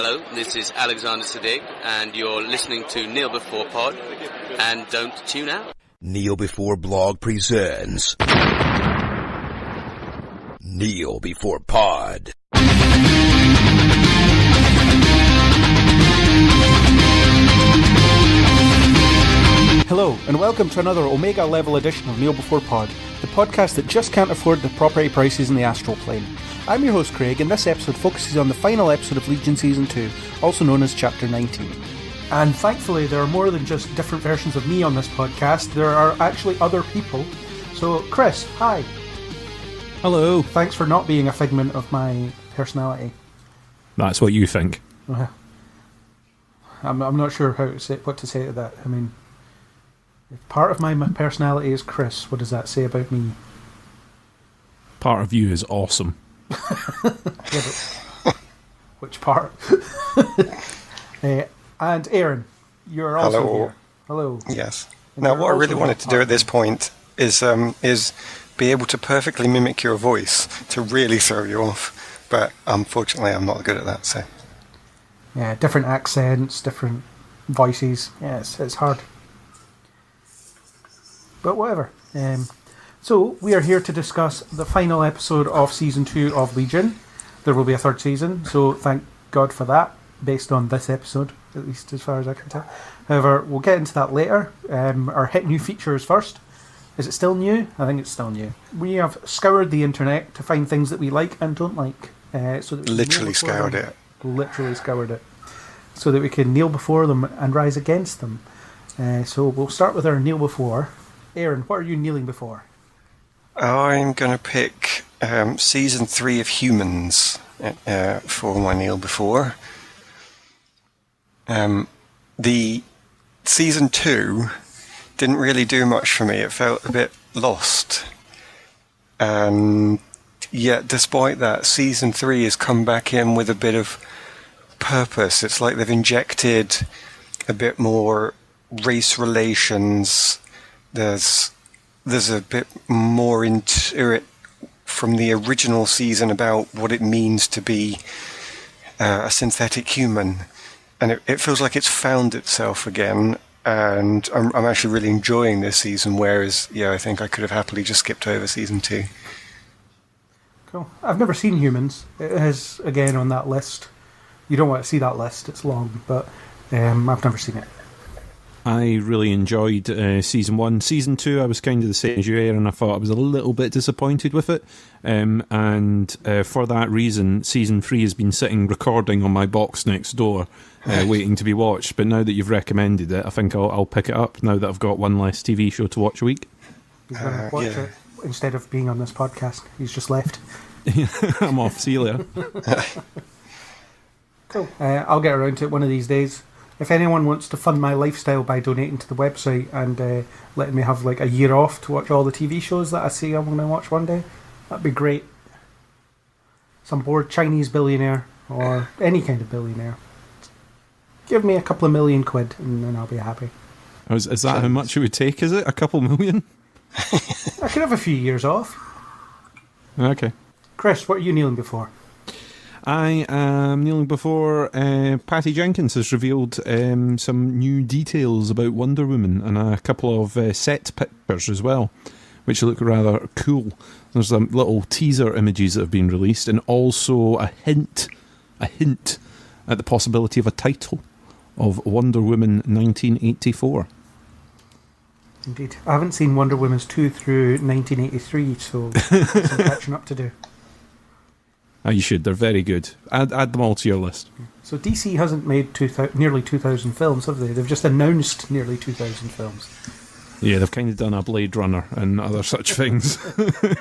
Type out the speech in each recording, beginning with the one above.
Hello, this is Alexander Siddig, and you're listening to Kneel Before Pod, and don't tune out. Kneel Before Blog presents Kneel Before Pod. Hello, and welcome to another Omega level edition of Kneel Before Pod, the podcast that just can't afford the property prices in the astral plane. I'm your host Craig, and this episode focuses on the final episode of Legion Season 2, also known as Chapter 19. And thankfully there are more than just different versions of me on this podcast, there are actually other people. So Chris, hi. Hello. Thanks for not being a figment of my personality. That's what you think. I'm not sure what to say to that. I mean, if part of my personality is Chris, what does that say about me? Part of you is awesome. Yeah, but which part? And Aaron, you're also here. Hello. Yes. Now, what I really wanted to do at this point is be able to perfectly mimic your voice to really throw you off, but unfortunately, I'm not good at that. So. Yeah, different accents, different voices. Yeah, it's hard. But whatever. So, we are here to discuss the final episode of Season 2 of Legion. There will be a third season, so thank God for that, based on this episode, at least as far as I can tell. However, we'll get into that later. Our hit new features first. Is it still new? I think it's still new. We have scoured the internet to find things that we like and don't like. So that we literally scoured it. Literally scoured it. So that we can kneel before them and rise against them. So we'll start with our kneel before. Aaron, what are you kneeling before? I'm going to pick Season 3 of Humans for my kneel before. The Season 2 didn't really do much for me. It felt a bit lost. And yet, despite that, Season 3 has come back in with a bit of purpose. It's like they've injected a bit more race relations. There's a bit more into it from the original season about what it means to be a synthetic human. And it feels like it's found itself again. And I'm actually really enjoying this season, whereas, I think I could have happily just skipped over Season 2. Cool. I've never seen Humans. It is, again, on that list. You don't want to see that list, it's long, but I've never seen it. I really enjoyed Season 1. Season 2, I was kind of the same as you, Aaron. I thought I was a little bit disappointed with it. And for that reason, Season 3 has been sitting recording on my box next door, waiting to be watched. But now that you've recommended it, I think I'll pick it up now that I've got one less TV show to watch a week. He's going to watch it instead of being on this podcast. He's just left. I'm off. See you later. Cool. I'll get around to it one of these days. If anyone wants to fund my lifestyle by donating to the website and letting me have like a year off to watch all the TV shows that I see I'm going to watch one day, that'd be great. Some bored Chinese billionaire or any kind of billionaire. Give me a couple of million quid and then I'll be happy. Is that how much it would take, is it? A couple million? I could have a few years off. Okay. Chris, what are you kneeling before? I am kneeling before Patty Jenkins has revealed some new details about Wonder Woman and a couple of set pictures as well, which look rather cool. There's some little teaser images that have been released and also a hint at the possibility of a title of Wonder Woman 1984. Indeed. I haven't seen Wonder Woman's 2 through 1983, so there's some catching up to do. Oh, you should. They're very good. Add them all to your list. So DC hasn't made nearly 2,000 films, have they? They've just announced nearly 2,000 films. Yeah, they've kind of done a Blade Runner and other such things,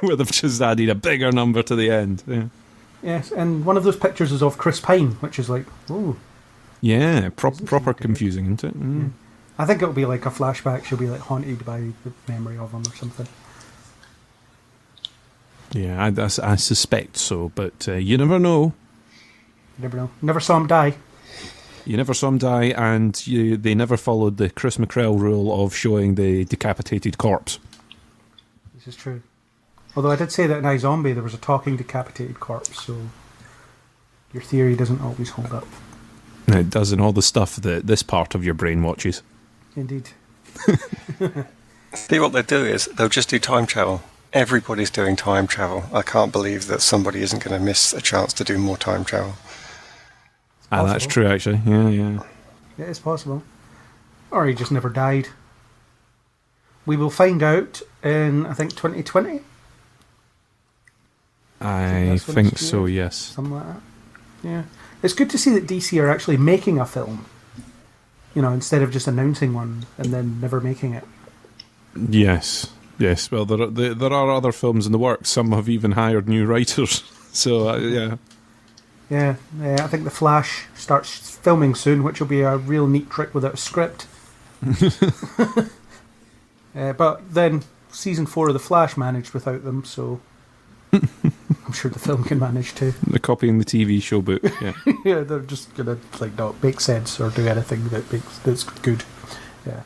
where they've just added a bigger number to the end. Yeah. Yes, and one of those pictures is of Chris Pine, which is like, ooh. Yeah, proper confusing, isn't it? Mm. Yeah. I think it'll be like a flashback. She'll be like haunted by the memory of him or something. Yeah, I suspect so, but you never know. You never know. Never saw him die. You never saw him die, and they never followed the Chris McCrell rule of showing the decapitated corpse. This is true. Although I did say that in iZombie there was a talking decapitated corpse, so your theory doesn't always hold up. It does, and all the stuff that this part of your brain watches. Indeed. See, what they'll do is they'll just do time travel. Everybody's doing time travel. I can't believe that somebody isn't going to miss a chance to do more time travel. Ah, that's true, actually. Yeah. It is possible. Or he just never died. We will find out in, I think, 2020? I think so, yes. Something like that. Yeah. It's good to see that DC are actually making a film. You know, instead of just announcing one and then never making it. Yes. Well, there are other films in the works. Some have even hired new writers. So, yeah. Yeah, I think The Flash starts filming soon, which will be a real neat trick without a script. But then season 4 of The Flash managed without them, so I'm sure the film can manage too. They're copying the TV show book, yeah. Yeah, they're just gonna not make sense or do anything that's good. Yeah.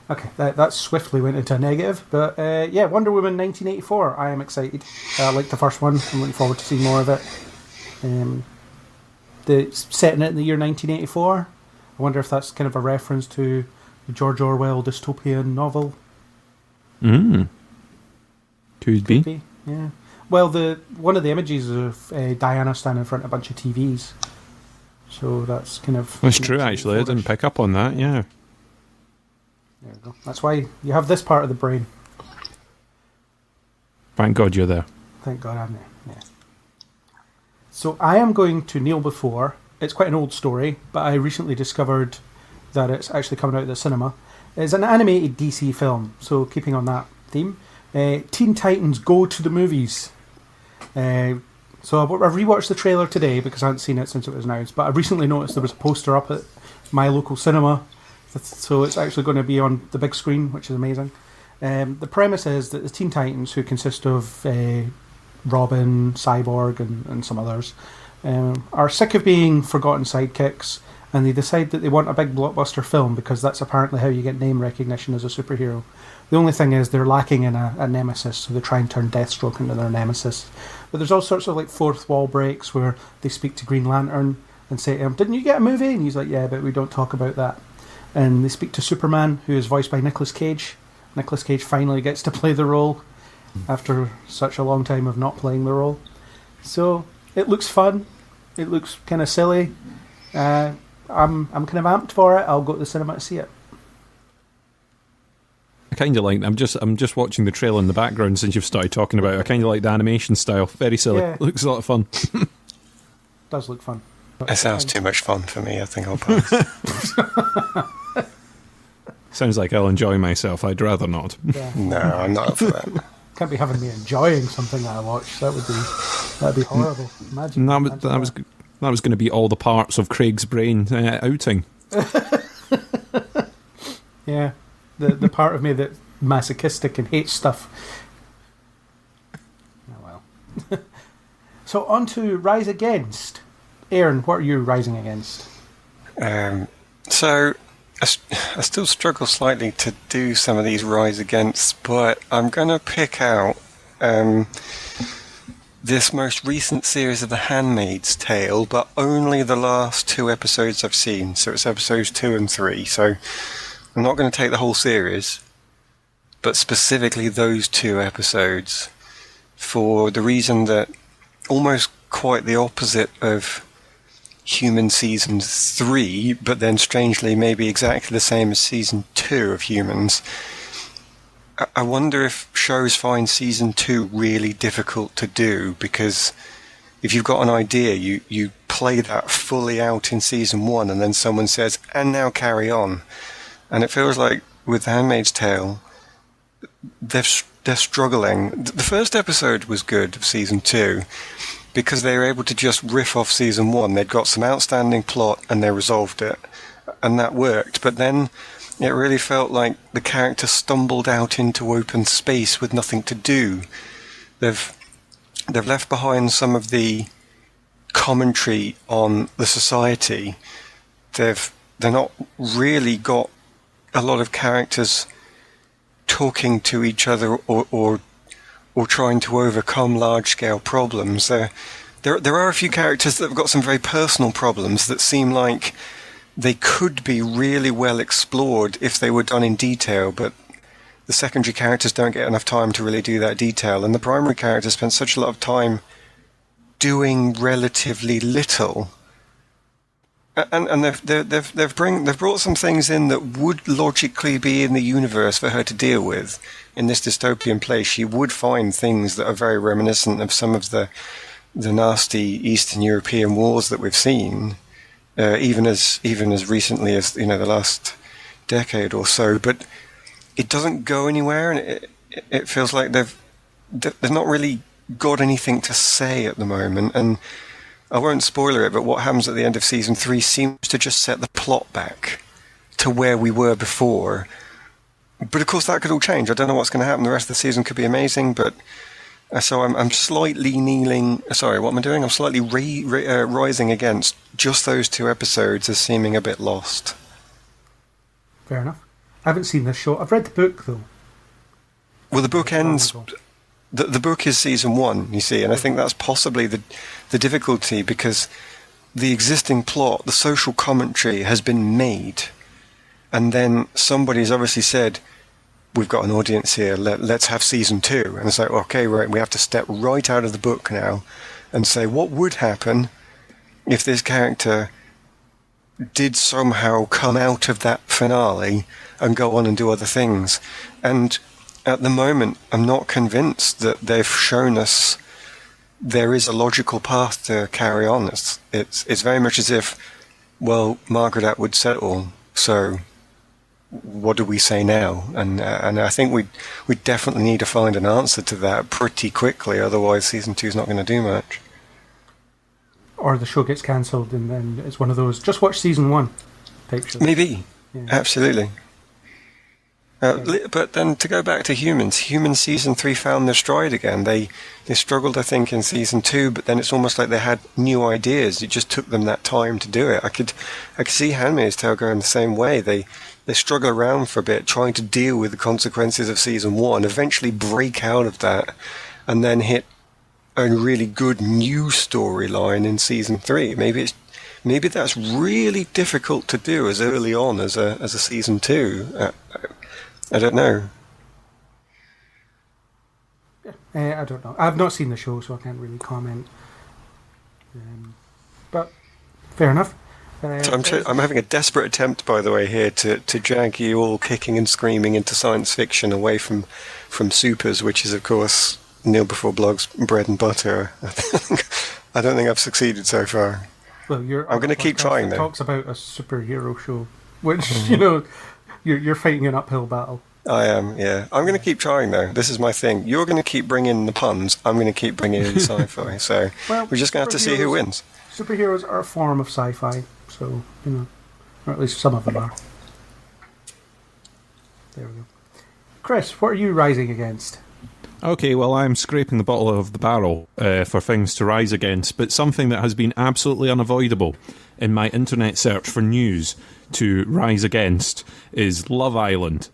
Okay, that swiftly went into a negative, but yeah, Wonder Woman 1984. I am excited. I like the first one. I'm looking forward to seeing more of it. Setting it in the year 1984. I wonder if that's kind of a reference to the George Orwell dystopian novel. Could be. Yeah. Well, one of the images of Diana standing in front of a bunch of TVs. So that's kind of... That's true, actually. I didn't pick up on that, yeah. There we go. That's why you have this part of the brain. Thank God you're there. Thank God I'm there, yeah. So I am going to kneel before. It's quite an old story, but I recently discovered that it's actually coming out of the cinema. It's an animated DC film, so keeping on that theme. Teen Titans Go to the Movies. So I rewatched the trailer today because I hadn't seen it since it was announced, but I recently noticed there was a poster up at my local cinema, so it's actually going to be on the big screen, which is amazing. The premise is that the Teen Titans, who consist of Robin, Cyborg, and some others, are sick of being forgotten sidekicks, and they decide that they want a big blockbuster film because that's apparently how you get name recognition as a superhero. The only thing is they're lacking in a nemesis, so they try and turn Deathstroke into their nemesis. But there's all sorts of like fourth wall breaks where they speak to Green Lantern and say to him, "Didn't you get a movie?" And he's like, "Yeah, but we don't talk about that." And they speak to Superman, who is voiced by Nicolas Cage. Nicolas Cage finally gets to play the role after such a long time of not playing the role. So it looks fun. It looks kind of silly. I'm kind of amped for it. I'll go to the cinema to see it. I kind of like. I'm just watching the trailer in the background since you've started talking about it. I kind of like the animation style. Very silly. Yeah. Looks a lot of fun. Does look fun. It sounds too much fun for me. I think I'll pass. Sounds like I'll enjoy myself. I'd rather not. Yeah. No, I'm not up for that. Can't be having me enjoying something that I watch. That'd be horrible. Imagine. That was going to be all the parts of Craig's brain outing. Yeah, the part of me that's masochistic and hates stuff. Oh well. So on to Rise Against. Aaron, what are you rising against? So I still struggle slightly to do some of these Rise Against, but I'm going to pick out this most recent series of The Handmaid's Tale, but only the last 2 episodes I've seen. So it's episodes 2 and 3. So I'm not going to take the whole series, but specifically those 2 episodes, for the reason that almost quite the opposite of Human Season 3, but then strangely maybe exactly the same as Season 2 of Humans. I wonder if shows find Season 2 really difficult to do, because if you've got an idea, you play that fully out in Season 1 and then someone says, "And now carry on." And it feels like with The Handmaid's Tale, they're struggling. The first episode was good of Season 2, because they were able to just riff off Season 1. They'd got some outstanding plot and they resolved it, and that worked. But then it really felt like the characters stumbled out into open space with nothing to do. They've left behind some of the commentary on the society. They're not really got a lot of characters talking to each other or trying to overcome large-scale problems. They're There are a few characters that have got some very personal problems that seem like they could be really well explored if they were done in detail, but the secondary characters don't get enough time to really do that detail, and the primary characters spend such a lot of time doing relatively little. And they've brought some things in that would logically be in the universe for her to deal with. In this dystopian place, she would find things that are very reminiscent of some of the nasty Eastern European wars that we've seen, even as recently as the last decade or so. But it doesn't go anywhere, and it feels like they've not really got anything to say at the moment. And I won't spoiler it, but what happens at the end of season 3 seems to just set the plot back to where we were before. But of course that could all change. I don't know what's going to happen. The rest of the season could be amazing, but so I'm slightly kneeling. Sorry, what am I doing? I'm slightly rising against just those 2 episodes as seeming a bit lost. Fair enough. I haven't seen this show. I've read the book though. Well, the book ends. The book is season 1, you see, and I think that's possibly the difficulty, because the existing plot, the social commentary, has been made, and then somebody's obviously said, we've got an audience here, let's have season 2, and it's like, okay, right, we have to step right out of the book now and say, what would happen if this character did somehow come out of that finale and go on and do other things? And at the moment, I'm not convinced that they've shown us there is a logical path to carry on. It's very much as if, well, Margaret Atwood said it all, so what do we say now? And I think we definitely need to find an answer to that pretty quickly, otherwise season 2 is not going to do much. Or the show gets cancelled and then it's one of those, just watch season 1 type shows. Maybe, yeah. Absolutely. But then to go back to Humans season 3 found their stride again. They struggled, I think, in season 2, but then it's almost like they had new ideas. It just took them that time to do it. I could see Handmaid's Tale going the same way. They struggle around for a bit, trying to deal with the consequences of season 1, eventually break out of that, and then hit a really good new storyline in season 3. Maybe that's really difficult to do as early on as a season 2. I don't know. I don't know. I've not seen the show, so I can't really comment. But fair enough. So I'm having a desperate attempt, by the way, here to drag you all kicking and screaming into science fiction away from supers, which is, of course, Neil Before Blog's bread and butter. I don't think I've succeeded so far. Well, I'm going to keep trying, though. Talks about a superhero show, which you're fighting an uphill battle. I am, yeah. I'm going to keep trying, though. This is my thing. You're going to keep bringing the puns. I'm going to keep bringing in sci-fi. So we're just going to have to see who wins. Superheroes are a form of sci-fi, so, or at least some of them are. There we go. Chris, what are you rising against? Okay, well, I'm scraping the bottom of the barrel for things to rise against, but something that has been absolutely unavoidable in my internet search for news to rise against is Love Island.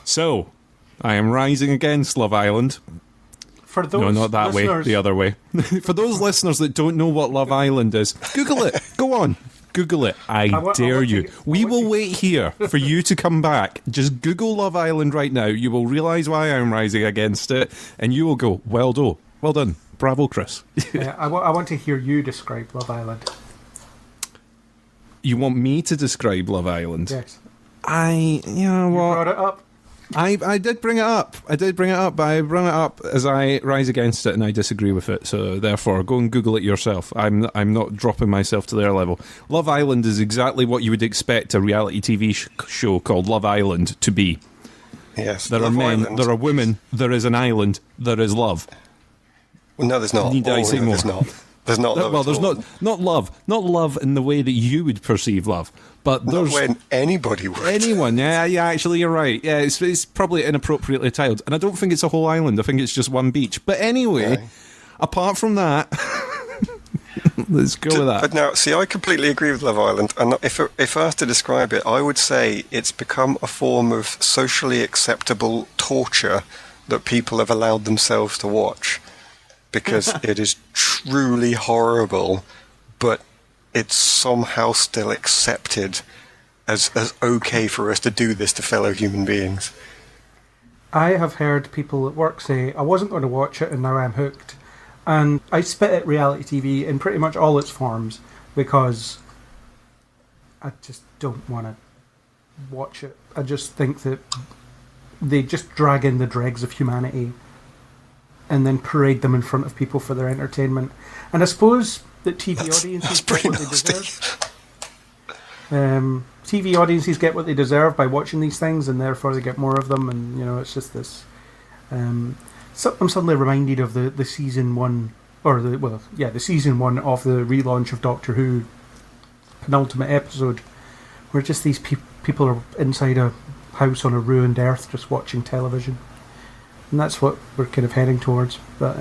So, I am rising against Love Island. For those no, not that way, the other way. For those listeners that don't know what Love Island is, Google it. Go on. Google it. I dare you. We will wait here for you to come back. Just Google Love Island right now. You will realise why I'm rising against it, and you will go, well done. Well done. Bravo, Chris. I want to hear you describe Love Island. You want me to describe Love Island? Yes. You know what? You brought it up. I did bring it up. But I bring it up as I rise against it, and I disagree with it. So therefore, go and Google it yourself. I'm not dropping myself to their level. Love Island is exactly what you would expect a reality TV show called Love Island to be. Yes. There are men, Island. There are women, there is an island, there is love. Well, no, there's not. Need I say more? There's not. There's not love. Well, there's not love in the way that you would perceive love, but there's not when anybody would. Anyone, yeah. Actually, you're right. Yeah, it's probably inappropriately titled, and I don't think it's a whole island. I think it's just one beach. But anyway, apart from that, let's go with that. But now, see, I completely agree with Love Island, and if I was to describe it, I would say it's become a form of socially acceptable torture that people have allowed themselves to watch. because it is truly horrible, but it's somehow still accepted as okay for us to do this to fellow human beings. I have heard people at work say, I wasn't going to watch it and now I'm hooked. And I spit at reality TV in pretty much all its forms because I just don't want to watch it. I just think that they just drag in the dregs of humanity and then parade them in front of people for their entertainment. And I suppose that TV audiences get what they deserve. TV audiences get what they deserve by watching these things, and therefore they get more of them. And it's just this. So I'm suddenly reminded of the season one, the season one of the relaunch of Doctor Who, penultimate episode, where just these people are inside a house on a ruined Earth, just watching television, and that's what we're kind of heading towards. But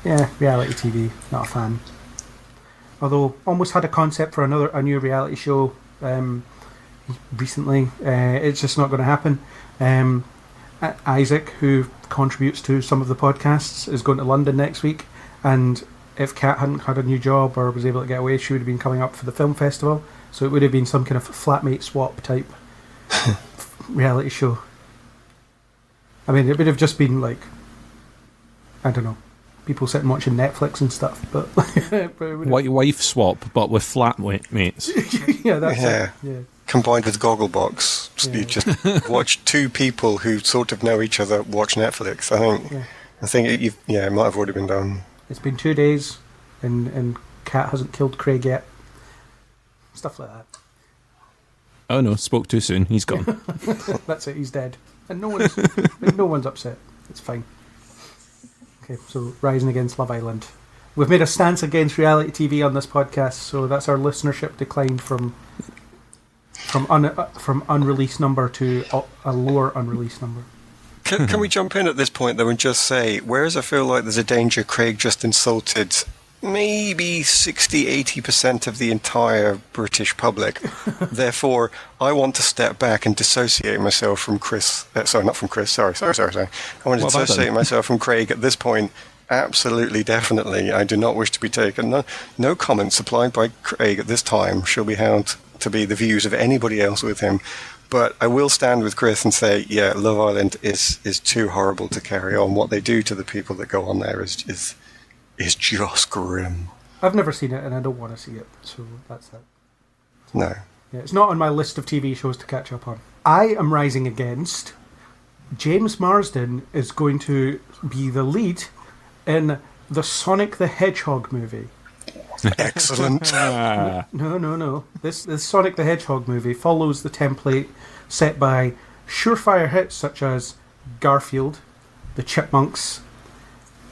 reality TV, not a fan. Although almost had a concept for a new reality show recently. It's just not going to happen. Isaac, who contributes to some of the podcasts, is going to London next week, and if Kat hadn't had a new job or was able to get away, she would have been coming up for the film festival, so it would have been some kind of flatmate swap type reality show. I mean, it would have just been like, I don't know, people sitting watching Netflix and stuff, but wife swap, but with flatmates. Yeah, that's it. Yeah. Combined with Gogglebox, Yeah. you just watch two people who sort of know each other watch Netflix. I think it might have already been done. It's been 2 days, and Kat hasn't killed Craig yet. Stuff like that. Oh no, spoke too soon. He's gone. That's it. He's dead, and no one's upset. It's fine. Okay, so rising against Love Island. We've made a stance against reality TV on this podcast, so that's our listenership declined from unreleased number to a lower unreleased number. Can we jump in at this point, though, and just say, whereas I feel like there's a danger Craig just insulted maybe 60-80% of the entire British public, therefore, I want to step back and dissociate myself from Chris. Sorry, not from Chris. Sorry. I want to dissociate myself from Craig at this point. Absolutely, definitely. I do not wish to be taken. No comments supplied by Craig at this time shall be held to be the views of anybody else with him. But I will stand with Chris and say, yeah, Love Island is too horrible to carry on. What they do to the people that go on there is just grim. I've never seen it, and I don't want to see it, so that's that. No. Yeah, it's not on my list of TV shows to catch up on. I am rising against James Marsden is going to be the lead in the Sonic the Hedgehog movie. Excellent. No. This Sonic the Hedgehog movie follows the template set by surefire hits such as Garfield, the Chipmunks,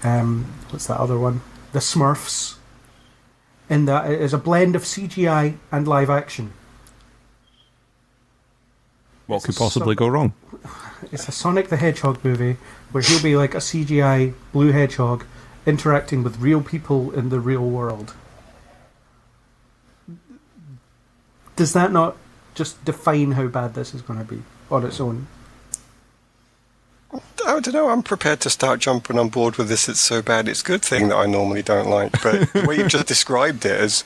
what's that other one? The Smurfs. In that it is a blend of CGI and live action. What could possibly go wrong? It's a Sonic the Hedgehog movie where he'll be like a CGI blue hedgehog interacting with real people in the real world. Does that not just define how bad this is going to be on its own? I don't know. I'm prepared to start jumping on board with this. It's so bad. It's a good thing that I normally don't like. But the way you've just described it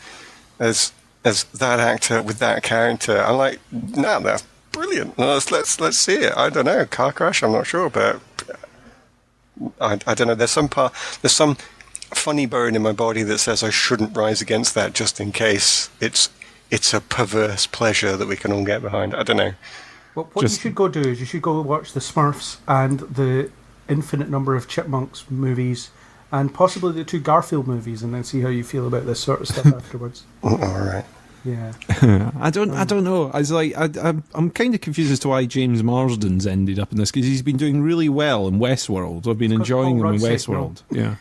as that actor with that character, I'm like, no, that's brilliant. Let's see it. I don't know. Car crash. I'm not sure, but I don't know. There's some funny bone in my body that says I shouldn't rise against that just in case it's a perverse pleasure that we can all get behind. I don't know. Well, what you should go do is you should go watch the Smurfs and the infinite number of Chipmunks movies and possibly the 2 Garfield movies, and then see how you feel about this sort of stuff afterwards. All right. Yeah. I don't know. I'm kind of confused as to why James Marsden's ended up in this, because he's been doing really well in Westworld. I've been enjoying him in Westworld. Yeah.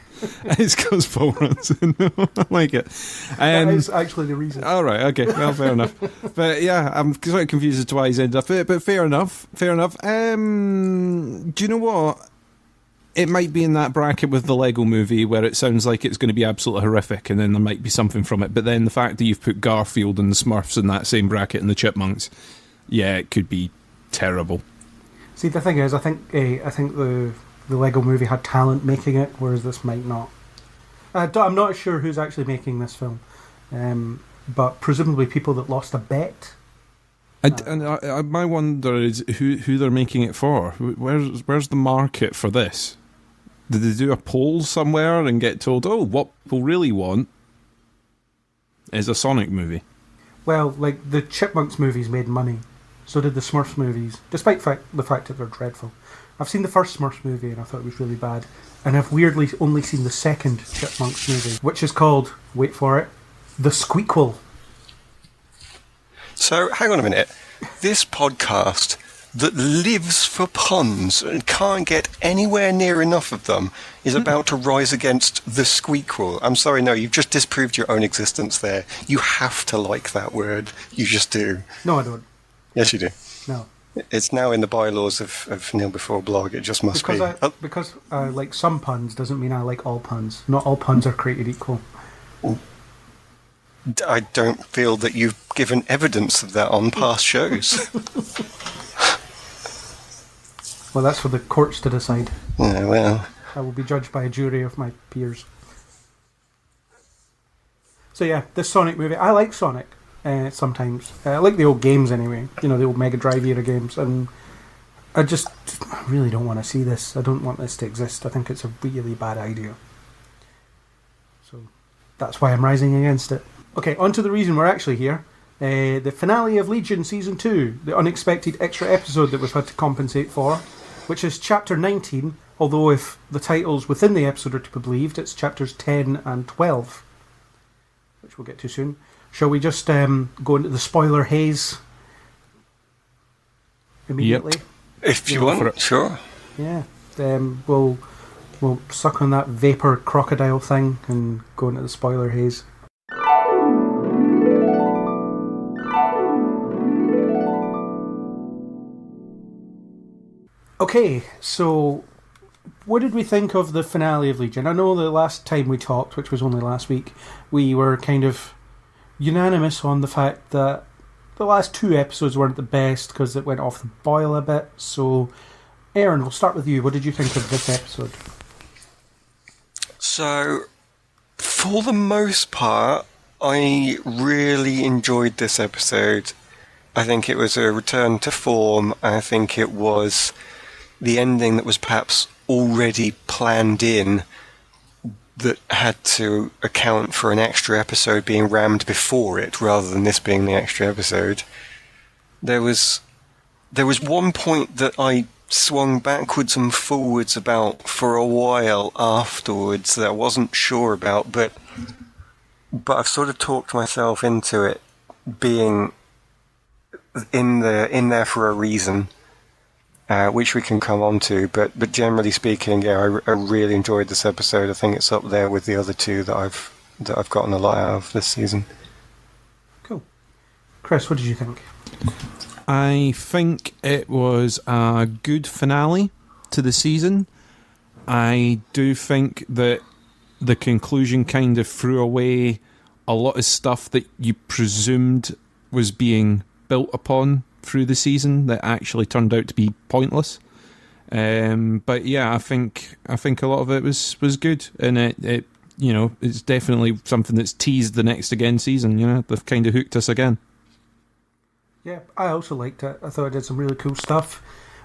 It's because Paul Rudd's in. I like it. That is actually the reason. All right. Okay. Well, fair enough. But yeah, I'm sort of confused as to why he's ended up it. But fair enough. Fair enough. Do you know what? It might be in that bracket with the Lego movie where it sounds like it's going to be absolutely horrific, and then there might be something from it. But then the fact that you've put Garfield and the Smurfs in that same bracket and the Chipmunks, yeah, it could be terrible. See, the thing is, I think the the Lego Movie had talent making it, whereas this might not. I'm not sure who's actually making this film, but presumably people that lost a bet. My wonder is who they're making it for. Where's the market for this? Did they do a poll somewhere and get told, oh, what people really want is a Sonic movie? Well, like, the Chipmunks movies made money. So did the Smurfs movies, despite the fact that they're dreadful. I've seen the first Smurfs movie and I thought it was really bad. And I've weirdly only seen the second Chipmunks movie, which is called, wait for it, The Squeakquel. So, hang on a minute. This podcast that lives for puns and can't get anywhere near enough of them is about to rise against the Squeakquel. I'm sorry, no, you've just disproved your own existence there. You have to like that word. You just do. No, I don't. Yes, you do. No. It's now in the bylaws of Neil Before Blog. It just must be. Because I like some puns doesn't mean I like all puns. Not all puns are created equal. I don't feel that you've given evidence of that on past shows. Well, that's for the courts to decide. Yeah, well. I will be judged by a jury of my peers. So yeah, this Sonic movie, I like Sonic sometimes. I like the old games anyway, you know, the old Mega Drive era games, and I really don't want to see this. I don't want this to exist. I think it's a really bad idea. So that's why I'm rising against it. Okay, on to the reason we're actually here. The finale of Legion Season 2, the unexpected extra episode that we've had to compensate for, which is Chapter 19, although if the titles within the episode are to be believed, it's Chapters 10 and 12, which we'll get to soon. Shall we just go into the spoiler haze immediately? Yep. If you want, sure. Yeah, we'll suck on that vapor crocodile thing and go into the spoiler haze. Okay, so what did we think of the finale of Legion? I know the last time we talked, which was only last week, we were kind of unanimous on the fact that the last two episodes weren't the best because it went off the boil a bit. So, Aaron, we'll start with you. What did you think of this episode? So, for the most part, I really enjoyed this episode. I think it was a return to form. I think it was the ending that was perhaps already planned in that had to account for an extra episode being rammed before it rather than this being the extra episode. There was one point that I swung backwards and forwards about for a while afterwards that I wasn't sure about, but I've sort of talked myself into it being in there for a reason. Which we can come on to, but generally speaking, yeah, I really enjoyed this episode. I think it's up there with the other two that I've gotten a lot out of this season. Cool. Chris, what did you think? I think it was a good finale to the season. I do think that the conclusion kind of threw away a lot of stuff that you presumed was being built upon through the season that actually turned out to be pointless. But yeah, I think a lot of it was good, and it you know, it's definitely something that's teased the next again season. You know, they've kind of hooked us again. Yeah, I also liked it. I thought it did some really cool stuff.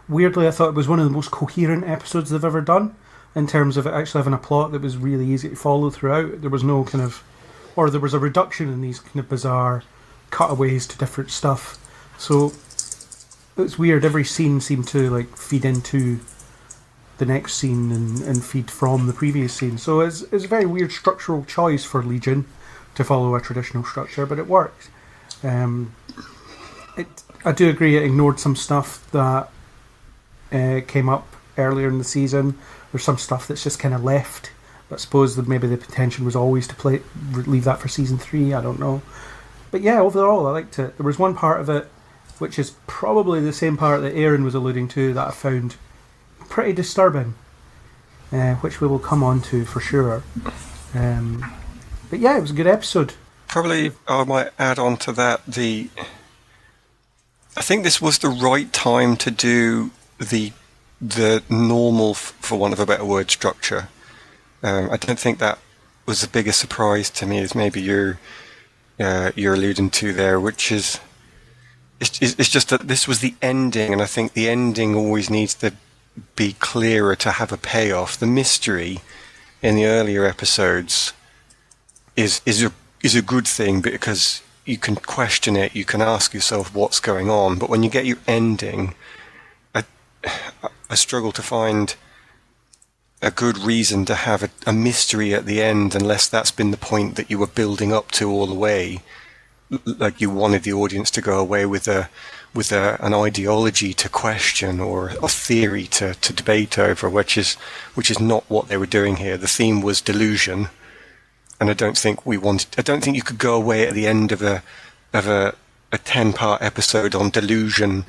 Weirdly, I thought it was one of the most coherent episodes they've ever done in terms of it actually having a plot that was really easy to follow throughout. There was no kind of, or there was a reduction in these kind of bizarre cutaways to different stuff. So it's weird. Every scene seemed to like feed into the next scene and feed from the previous scene. So it's a very weird structural choice for Legion to follow a traditional structure, but it worked. I do agree it ignored some stuff that came up earlier in the season. There's some stuff that's just kind of left. But I suppose that maybe the intention was always to leave that for season 3. I don't know. But yeah, overall I liked it. There was one part of it which is probably the same part that Aaron was alluding to that I found pretty disturbing, which we will come on to for sure. But yeah, it was a good episode. Probably I might add on to that I think this was the right time to do the the normal, for want of a better word, structure. I don't think that was the biggest surprise to me, as maybe you're alluding to there, which is it's just that this was the ending, and I think the ending always needs to be clearer to have a payoff. The mystery in the earlier episodes is a good thing because you can question it, you can ask yourself what's going on, but when you get your ending, I struggle to find a good reason to have a mystery at the end unless that's been the point that you were building up to all the way. Like you wanted the audience to go away with an ideology to question or a theory to debate over, which is not what they were doing here. The theme was delusion, and I don't think you could go away at the end of a 10-part episode on delusion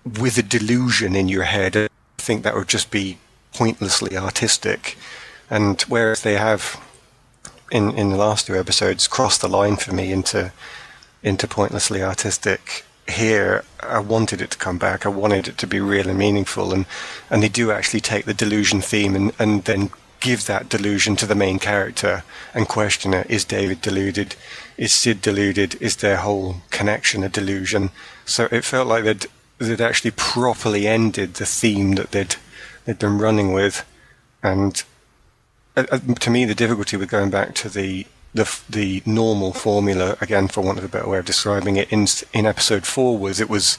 with a delusion in your head. I think that would just be pointlessly artistic. And whereas they have in the last two episodes crossed the line for me into pointlessly artistic, here I wanted it to come back. I wanted it to be real and meaningful, and they do actually take the delusion theme and then give that delusion to the main character and question it. Is David deluded? Is Sid deluded? Is their whole connection a delusion? So it felt like they'd actually properly ended the theme that they'd been running with. And to me, the difficulty with going back to the normal formula, again, for want of a better way of describing it, in episode 4 was it was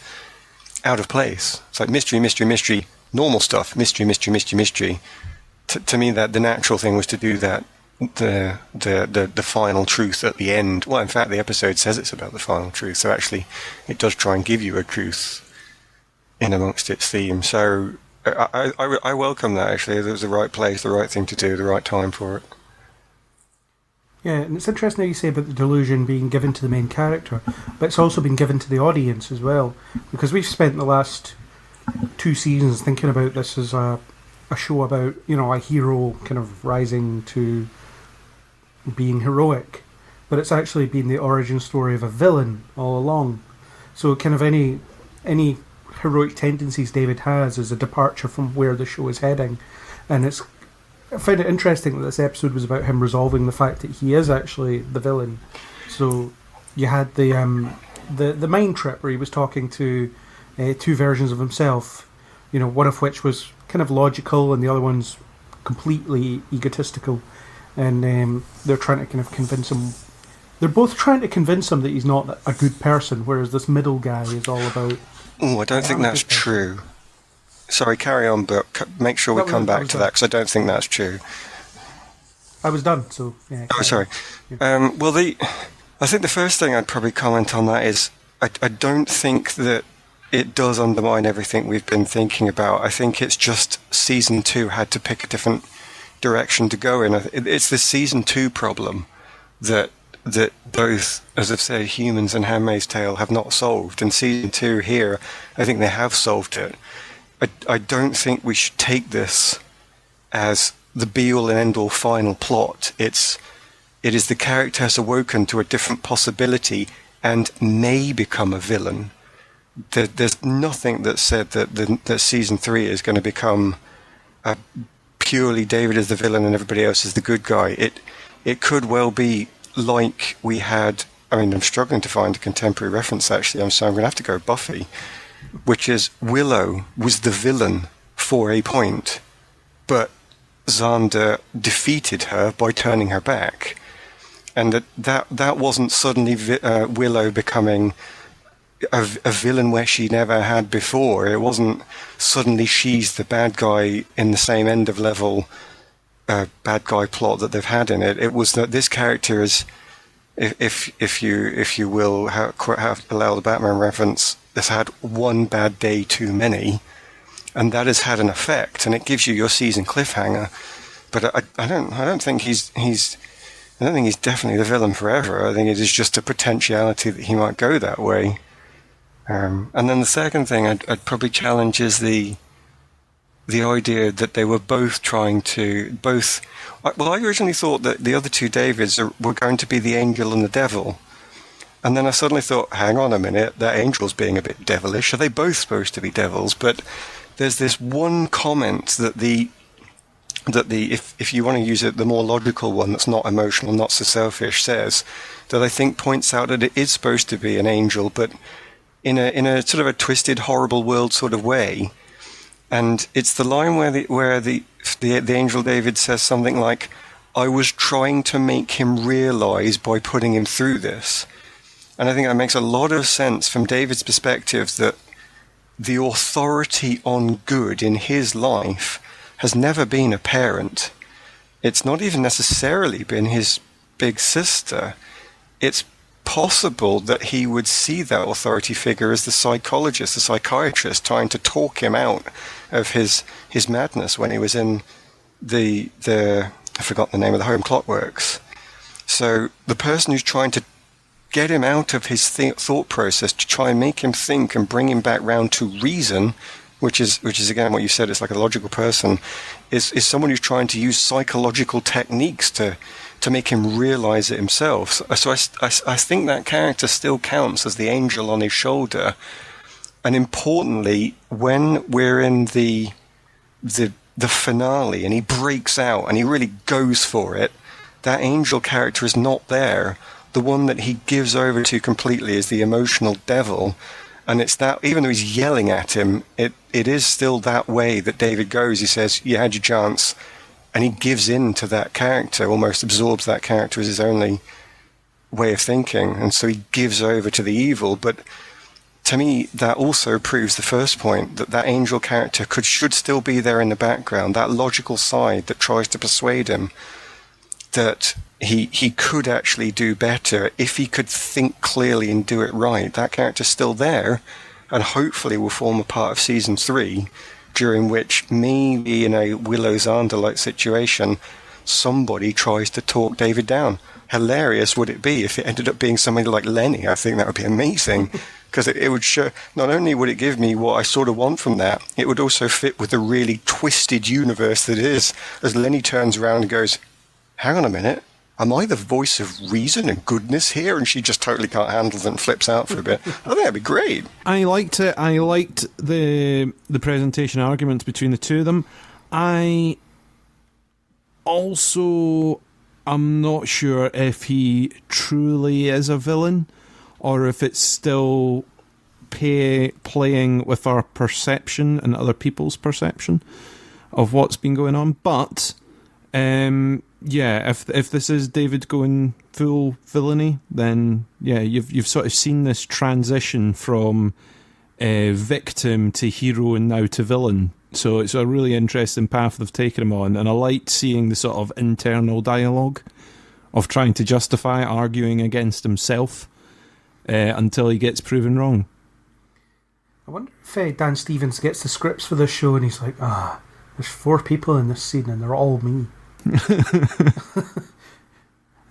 out of place. It's like mystery, mystery, mystery, normal stuff, mystery, mystery, mystery, mystery. To me, that the natural thing was to do that, the final truth at the end. Well, in fact, the episode says it's about the final truth, so actually it does try and give you a truth in amongst its theme. So I welcome that, actually. It was the right place, the right thing to do, the right time for it. Yeah, and it's interesting how you say about the delusion being given to the main character, but it's also been given to the audience as well, because we've spent the last 2 seasons thinking about this as a show about, a hero kind of rising to being heroic, but it's actually been the origin story of a villain all along. So kind of any heroic tendencies David has is a departure from where the show is heading, and I find it interesting that this episode was about him resolving the fact that he is actually the villain. So you had the mind trip where he was talking to 2 versions of himself, one of which was kind of logical and the other one's completely egotistical, and they're trying to kind of convince him. They're both trying to convince him that he's not a good person, whereas this middle guy is all about... Oh, I don't think that's true. Sorry, carry on, but make sure we come back to that, because I don't think that's true. I was done, so... yeah. Oh, sorry. Yeah. Well, I think the first thing I'd probably comment on that is I don't think that it does undermine everything we've been thinking about. I think it's just Season 2 had to pick a different direction to go in. It's the Season 2 problem that both, as I've said, Humans and Handmaid's Tale have not solved. In Season 2 here, I think they have solved it. I don't think we should take this as the be-all and end-all final plot. It is the character has awoken to a different possibility and may become a villain. There's nothing that said that Season 3 is going to become purely David is the villain and everybody else is the good guy. It could well be like we had... I mean, I'm struggling to find a contemporary reference, actually, so I'm going to have to go Buffy, which is Willow was the villain for a point, but Xander defeated her by turning her back. And that wasn't suddenly Willow becoming a villain where she never had before. It wasn't suddenly she's the bad guy in the same end of level bad guy plot that they've had in it. It was that this character is, if you will have allow the Batman reference, has had one bad day too many, and that has had an effect, and it gives you your season cliffhanger. But I don't think he's definitely the villain forever. I think it is just a potentiality that he might go that way. And then the second thing I'd probably challenge is the idea that they were both trying to Well, I originally thought that the other 2 Davids were going to be the angel and the devil. And then I suddenly thought, hang on a minute, that angel's being a bit devilish. Are they both supposed to be devils? But there's this one comment that if you want to use it, the more logical one that's not emotional, not so selfish, says, that I think points out that it is supposed to be an angel, but in a sort of a twisted, horrible world sort of way. And it's the line where the angel David says something like, "I was trying to make him realize by putting him through this." And I think that makes a lot of sense from David's perspective, that the authority on good in his life has never been a parent. It's not even necessarily been his big sister. It's possible that he would see that authority figure as the psychologist, the psychiatrist, trying to talk him out of his madness when he was in the I forgot the name of the home clockworks. So the person who's trying to get him out of his thought process, to try and make him think and bring him back round to reason, which is again what you said, it's like a logical person, is someone who's trying to use psychological techniques to make him realize it himself. So I think that character still counts as the angel on his shoulder. And importantly, when we're in the finale and he breaks out and he really goes for it, that angel character is not there. The one that he gives over to completely is the emotional devil. And it's that, even though he's yelling at him, it is still that way that David goes. He says, "You had your chance." And he gives in to that character, almost absorbs that character as his only way of thinking. And so he gives over to the evil. But to me, that also proves the first point, that angel character should still be there in the background, that logical side that tries to persuade him that he could actually do better if he could think clearly and do it right. That character's still there, and hopefully will form a part of season 3, during which maybe in a Willow Zander-like situation, somebody tries to talk David down. Hilarious would it be if it ended up being somebody like Lenny? I think that would be amazing, because it would show, not only would it give me what I sort of want from that, it would also fit with the really twisted universe that it is, as Lenny turns around and goes, "Hang on a minute, am I the voice of reason and goodness here?" And she just totally can't handle it and flips out for a bit. I think that'd be great. I liked it. I liked the presentation arguments between the two of them. I also am not sure if he truly is a villain, or if it's still playing with our perception and other people's perception of what's been going on. But yeah, if this is David going full villainy, then yeah, you've sort of seen this transition from victim to hero and now to villain. So it's a really interesting path they've taken him on, and I liked seeing the sort of internal dialogue of trying to justify arguing against himself until he gets proven wrong. I wonder if Dan Stevens gets the scripts for this show and he's like, there's 4 people in this scene and they're all me.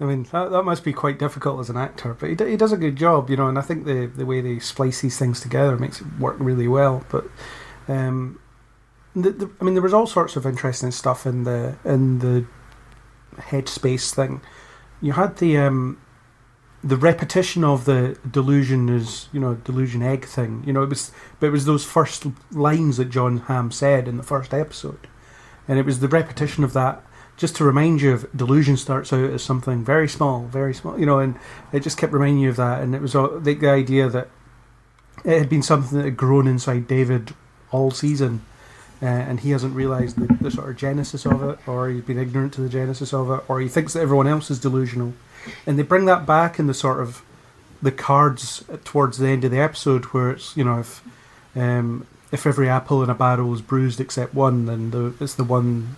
I mean, that must be quite difficult as an actor, but he does a good job, and I think the way they splice these things together makes it work really well. But I mean, there was all sorts of interesting stuff in the headspace thing. You had the repetition of the delusion is delusion egg thing. It was those first lines that John Hamm said in the first episode, and it was the repetition of that. Just to remind you of delusion starts out as something very small, and it just kept reminding you of that. And it was the idea that it had been something that had grown inside David all season, and he hasn't realised the sort of genesis of it, or he's been ignorant to the genesis of it, or he thinks that everyone else is delusional. And they bring that back in the sort of the cards towards the end of the episode, where it's if every apple in a barrel is bruised except one, then it's the one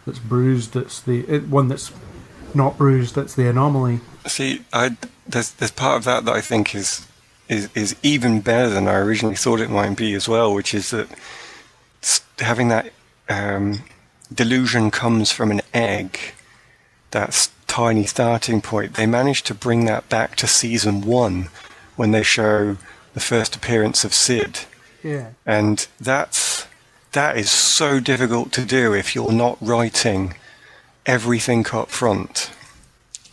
that's bruised, that's the one that's not bruised, that's the anomaly. See, there's part of that I think is even better than I originally thought it might be as well, which is that having that delusion comes from an egg, that tiny starting point. They managed to bring that back to season 1 when they show the first appearance of Sid. Yeah. And that is so difficult to do if you're not writing everything up front.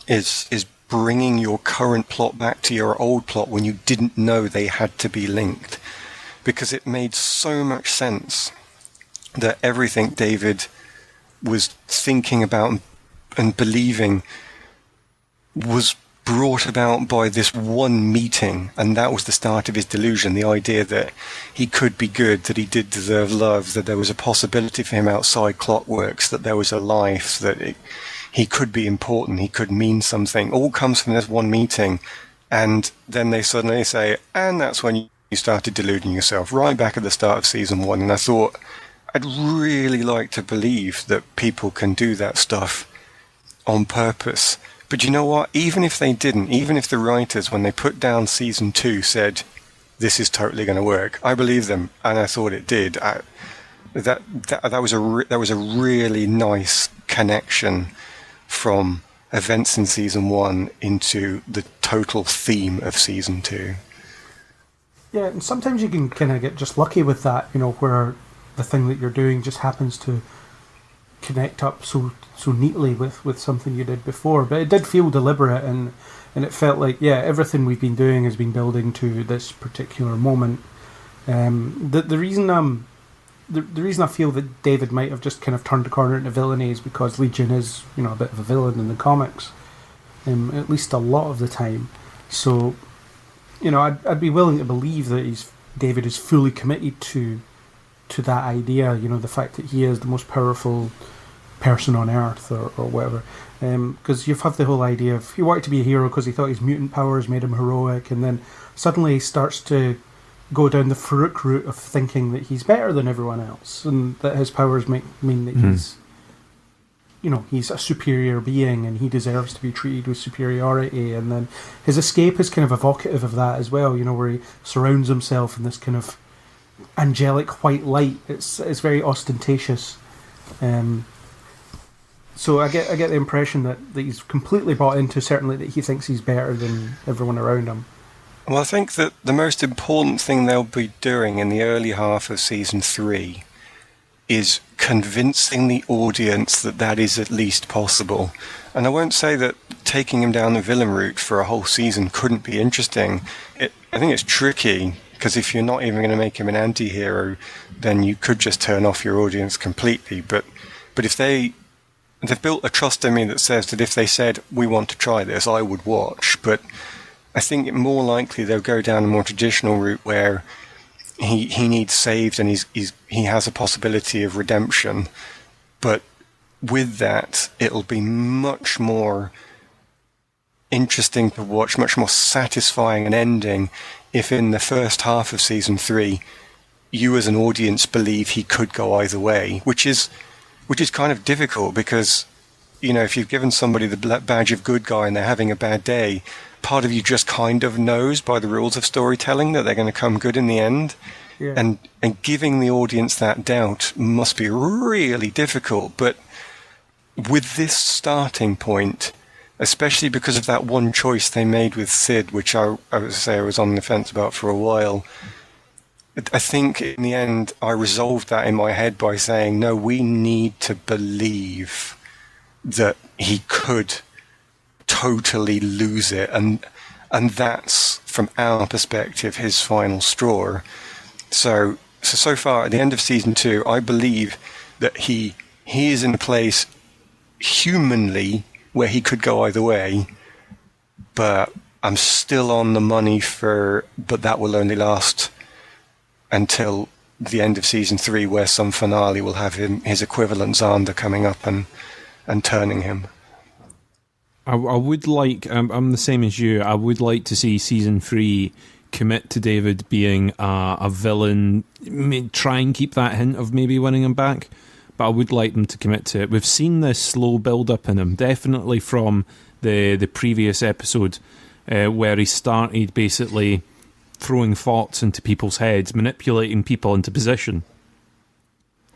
Is bringing your current plot back to your old plot when you didn't know they had to be linked, because it made so much sense that everything David was thinking about and believing was brought about by this one meeting, and that was the start of his delusion, the idea that he could be good, that he did deserve love, that there was a possibility for him outside Clockworks, that there was a life, that he could be important, he could mean something, all comes from this one meeting. And then they suddenly say, and that's when you started deluding yourself, right back at the start of season 1. And I thought, I'd really like to believe that people can do that stuff on purpose. But you know what? Even if they didn't, even if the writers, when they put down season 2, said, this is totally going to work, I believe them, and I thought it did. That was a really nice connection from events in season 1 into the total theme of season 2. Yeah, and sometimes you can kind of get just lucky with that, where the thing that you're doing just happens to connect up so neatly with something you did before. But it did feel deliberate, and it felt like, everything we've been doing has been building to this particular moment. The reason I feel that David might have just kind of turned the corner into villainy is because Legion is, a bit of a villain in the comics, at least a lot of the time. So, I'd be willing to believe that David is fully committed to that idea, the fact that he is the most powerful person on Earth or whatever. Because you've had the whole idea of he wanted to be a hero because he thought his mutant powers made him heroic, and then suddenly he starts to go down the Farouk route of thinking that he's better than everyone else, and that his powers mean that he's a superior being and he deserves to be treated with superiority. And then his escape is kind of evocative of that as well, where he surrounds himself in this kind of angelic white light. It's very ostentatious. So I get the impression that he's completely bought into, certainly, that he thinks he's better than everyone around him. Well, I think that the most important thing they'll be doing in the early half of season 3 is convincing the audience that is at least possible. And I won't say that taking him down the villain route for a whole season couldn't be interesting. I think it's tricky, because if you're not even going to make him an anti-hero, then you could just turn off your audience completely. But if they've built a trust in me that says that if they said, we want to try this, I would watch. But I think more likely they'll go down a more traditional route where he needs saved and he has a possibility of redemption. But with that, it'll be much more interesting to watch, much more satisfying an ending if in the first half of season 3 you as an audience believe he could go either way, which is kind of difficult because, if you've given somebody the badge of good guy and they're having a bad day, part of you just kind of knows by the rules of storytelling that they're going to come good in the end. Yeah. And giving the audience that doubt must be really difficult. But with this starting point, especially because of that one choice they made with Sid, which I would say I was on the fence about for a while, I think in the end I resolved that in my head by saying, no, we need to believe that he could totally lose it, and that's, from our perspective, his final straw. So far at the end of season 2, I believe that he is in a place humanly where he could go either way, but I'm still on the money but that will only last until the end of season 3, where some finale will have his equivalent Xander coming up and turning him. I would like, I'm the same as you, I would like to see season 3 commit to David being a villain, try and keep that hint of maybe winning him back, but I would like them to commit to it. We've seen this slow build-up in him, definitely from the previous episode, where he started basically throwing thoughts into people's heads, manipulating people into position.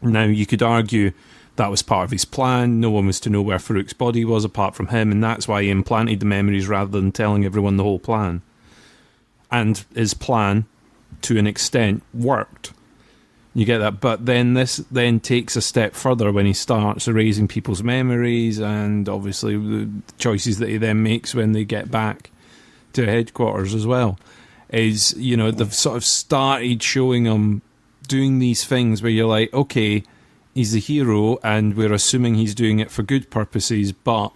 Now, you could argue that was part of his plan. No one was to know where Farouk's body was apart from him, and that's why he implanted the memories rather than telling everyone the whole plan. And his plan, to an extent, worked. You get that? But then this then takes a step further when he starts erasing people's memories, and obviously the choices that he then makes when they get back to headquarters as well. Is, they've sort of started showing him doing these things where you're like, okay, he's the hero, and we're assuming he's doing it for good purposes, but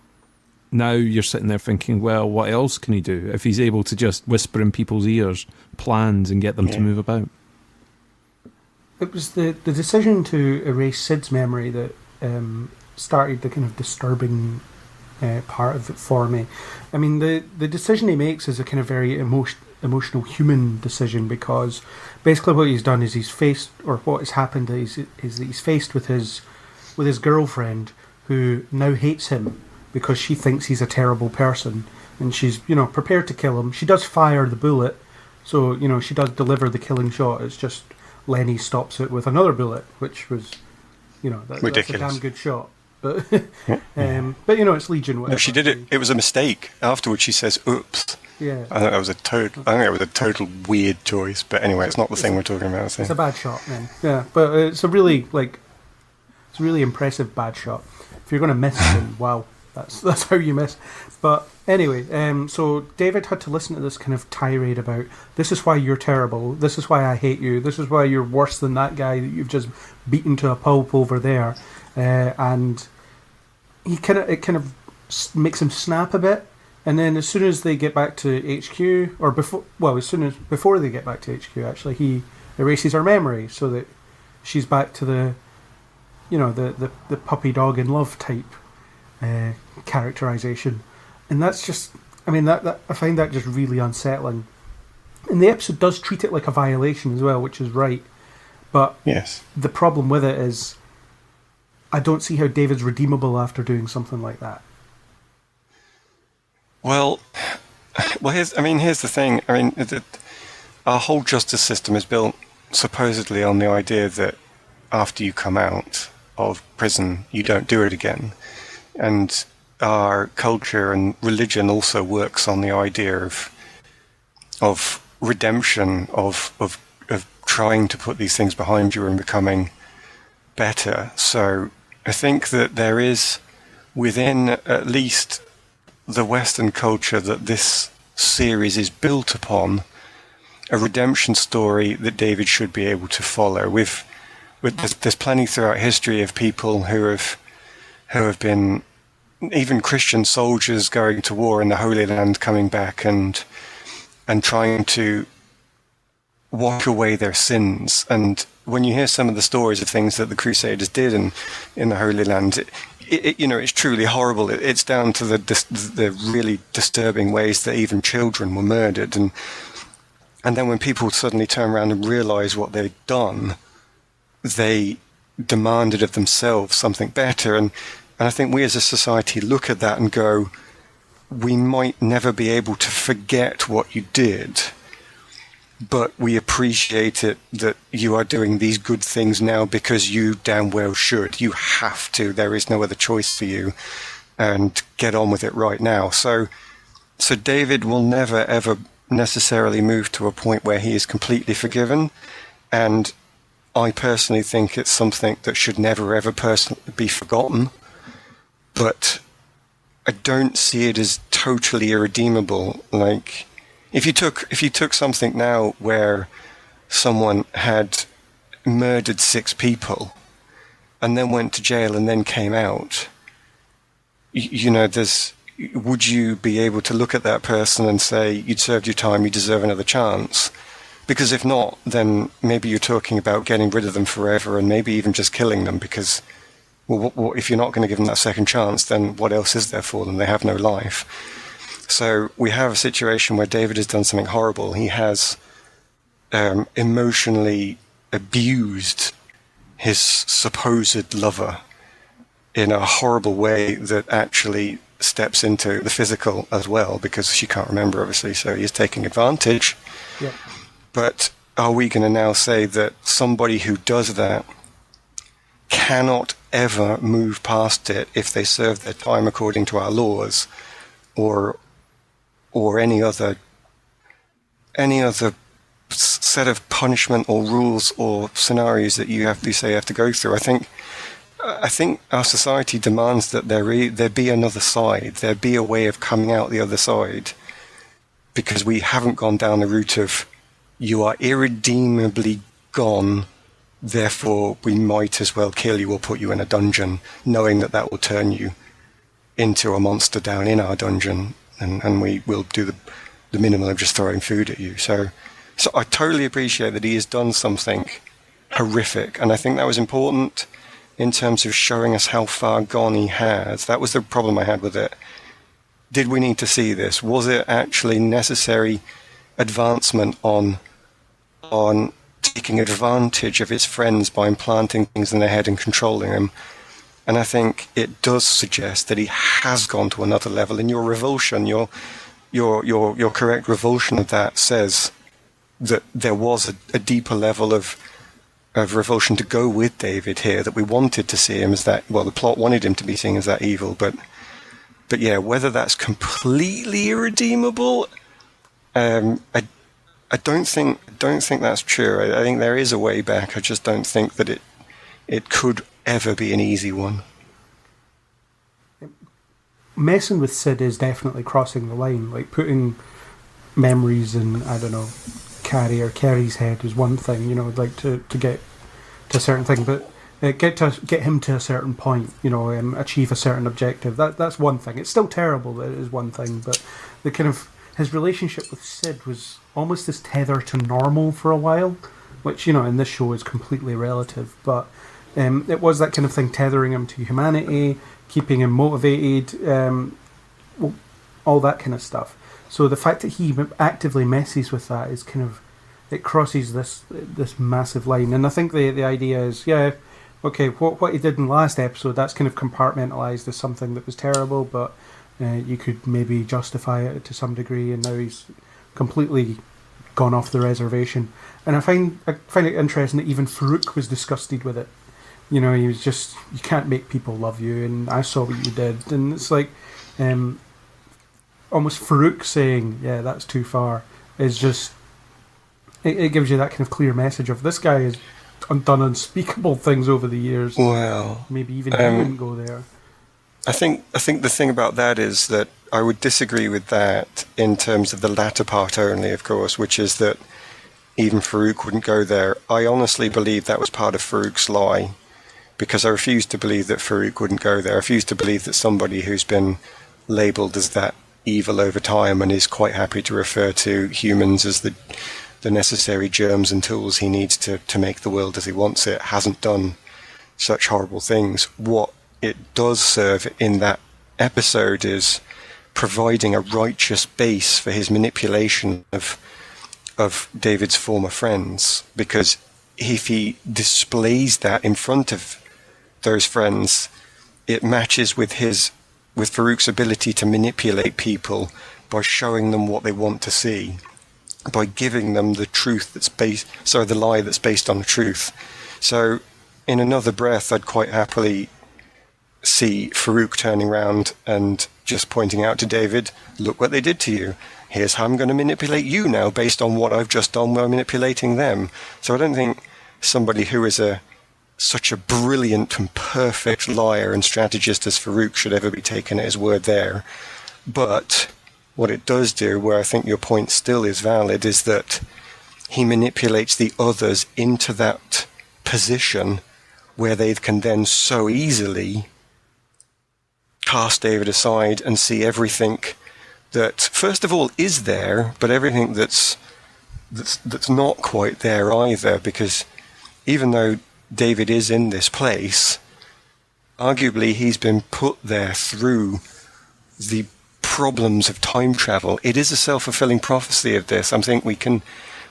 now you're sitting there thinking, well, what else can he do if he's able to just whisper in people's ears plans and get them to move about? It was the decision to erase Sid's memory that started the kind of disturbing part of it for me. I mean, the decision he makes is a kind of very emotional human decision, because basically what he's done is what has happened is that he's faced with his girlfriend, who now hates him because she thinks he's a terrible person, and she's prepared to kill him. She does fire the bullet, so she does deliver the killing shot. It's just Lenny stops it with another bullet, which was that's a damn good shot. But but it's Legion. Whatever. No, she did it. It was a mistake. Afterwards, she says, "Oops." Yeah. I think that was a total weird choice. But anyway, it's not the thing we're talking about. So. It's a bad shot, then. Yeah, but it's a really impressive bad shot. If you're going to miss, then wow, that's how you miss. But anyway, so David had to listen to this kind of tirade about, this is why you're terrible, this is why I hate you, this is why you're worse than that guy that you've just beaten to a pulp over there, and it kind of makes him snap a bit. And then as soon as they get back to HQ, or before they get back to HQ, actually, he erases her memory so that she's back to the puppy dog in love type characterization. And that's just, that I find that just really unsettling. And the episode does treat it like a violation as well, which is right. But yes, the problem with it is, I don't see how David's redeemable after doing something like that. Well, here's the thing. Our whole justice system is built supposedly on the idea that after you come out of prison, you don't do it again. And our culture and religion also works on the idea of redemption, of trying to put these things behind you and becoming better. So I think that there is, within at least the Western culture that this series is built upon, a redemption story that David should be able to follow. There's plenty throughout history of people who have been, even Christian soldiers going to war in the Holy Land, coming back and trying to wash away their sins. And when you hear some of the stories of things that the Crusaders did in the Holy Land, it's truly horrible. It's down to the really disturbing ways that even children were murdered. And then when people suddenly turn around and realize what they'd done, they demanded of themselves something better. And I think we as a society look at that and go, we might never be able to forget what you did, but we appreciate it that you are doing these good things now because you damn well should. You have to. There is no other choice for you, and get on with it right now. So David will never, ever necessarily move to a point where he is completely forgiven. And I personally think it's something that should never, ever be forgotten. But I don't see it as totally irredeemable. Like, if you took something now where someone had murdered 6 people and then went to jail and then came out, would you be able to look at that person and say, you'd served your time, you deserve another chance? Because if not, then maybe you're talking about getting rid of them forever and maybe even just killing them, because, well, if you're not going to give them that second chance, then what else is there for them? They have no life. So we have a situation where David has done something horrible. He has emotionally abused his supposed lover in a horrible way that actually steps into the physical as well, because she can't remember, obviously, so he's taking advantage. Yeah. But are we going to now say that somebody who does that cannot ever move past it if they serve their time according to our laws, or any other set of punishment or rules or scenarios that you have to go through? I think our society demands that there be another side, there be a way of coming out the other side, because we haven't gone down the route of, you are irredeemably gone, therefore we might as well kill you or put you in a dungeon, knowing that that will turn you into a monster down in our dungeon, and we will do the minimum of just throwing food at you. So I totally appreciate that he has done something horrific, and I think that was important in terms of showing us how far gone he has. That was the problem I had with it. Did we need to see this? Was it actually necessary advancement on taking advantage of his friends by implanting things in their head and controlling them? And I think it does suggest that he has gone to another level. And your revulsion, your correct revulsion of that says that there was a deeper level of revulsion to go with David here, that we wanted to see him as that. Well, the plot wanted him to be seen as that evil, but yeah, whether that's completely irredeemable, I don't think that's true. I think there is a way back. I just don't think that it could ever be an easy one. Messing with Sid is definitely crossing the line. Like putting memories in, I don't know, Carrie's head is one thing, you know, like to get to a certain thing, but get him to a certain point, you know, achieve a certain objective. That's one thing. It's still terrible, but it is one thing. But the kind of his relationship with Sid was almost this tether to normal for a while, which, you know, in this show is completely relative, but it was that kind of thing, tethering him to humanity, keeping him motivated, all that kind of stuff. So the fact that he actively messes with that is kind of, it crosses this massive line. And I think the idea is, yeah, okay, what he did in the last episode, that's kind of compartmentalised as something that was terrible, but you could maybe justify it to some degree, and now he's completely gone off the reservation. And I find it interesting that even Farouk was disgusted with it. You know, he was just, you can't make people love you, and I saw what you did. And it's like, almost Farouk saying, yeah, that's too far, is just, it gives you that kind of clear message of this guy has done unspeakable things over the years. Well, maybe even he wouldn't go there. I think the thing about that is that I would disagree with that in terms of the latter part only, of course, which is that even Farouk wouldn't go there. I honestly believe that was part of Farouk's lie, because I refuse to believe that Farouk wouldn't go there. I refuse to believe that somebody who's been labelled as that evil over time and is quite happy to refer to humans as the necessary germs and tools he needs to make the world as he wants it, hasn't done such horrible things. What it does serve in that episode is providing a righteous base for his manipulation of David's former friends, because if he displays that in front of those friends, it matches with Farouk's ability to manipulate people by showing them what they want to see, by giving them the truth the lie that's based on the truth. So in another breath, I'd quite happily see Farouk turning around and just pointing out to David, look what they did to you. Here's how I'm going to manipulate you now based on what I've just done while manipulating them. So I don't think somebody who is such a brilliant and perfect liar and strategist as Farouk should ever be taken at his word there. But what it does do, where I think your point still is valid, is that he manipulates the others into that position where they can then so easily cast David aside and see everything that, first of all, is there, but everything that's not quite there either, because even though David is in this place, arguably he's been put there through the problems of time travel. It is a self-fulfilling prophecy of this. I think we can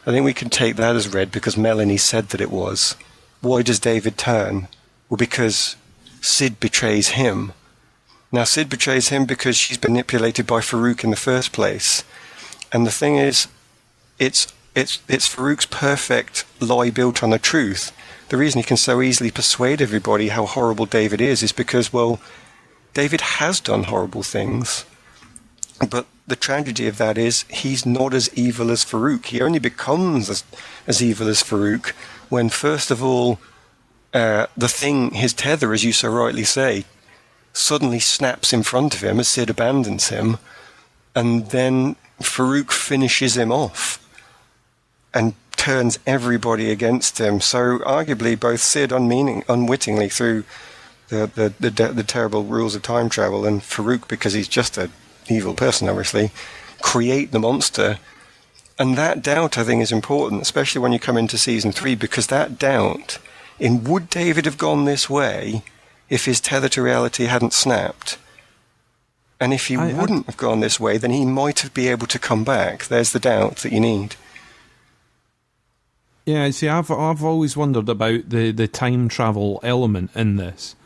take that as read because Melanie said that it was. Why does David turn? Well, because Sid betrays him. Now, Sid betrays him because she's been manipulated by Farouk in the first place. And the thing is, it's Farouk's perfect lie built on the truth. The reason he can so easily persuade everybody how horrible David is because, well, David has done horrible things. But the tragedy of that is he's not as evil as Farouk. He only becomes as evil as Farouk when, first of all, his tether, as you so rightly say, suddenly snaps in front of him as Sid abandons him, and then Farouk finishes him off and turns everybody against him. So arguably both Sid unwittingly through the terrible rules of time travel, and Farouk, because he's just an evil person, obviously, create the monster. And that doubt, I think, is important, especially when you come into season 3, because that doubt in would David have gone this way if his tether to reality hadn't snapped? And if he wouldn't have gone this way, then he might have been able to come back. There's the doubt that you need. Yeah, see, I've always wondered about the time travel element in this.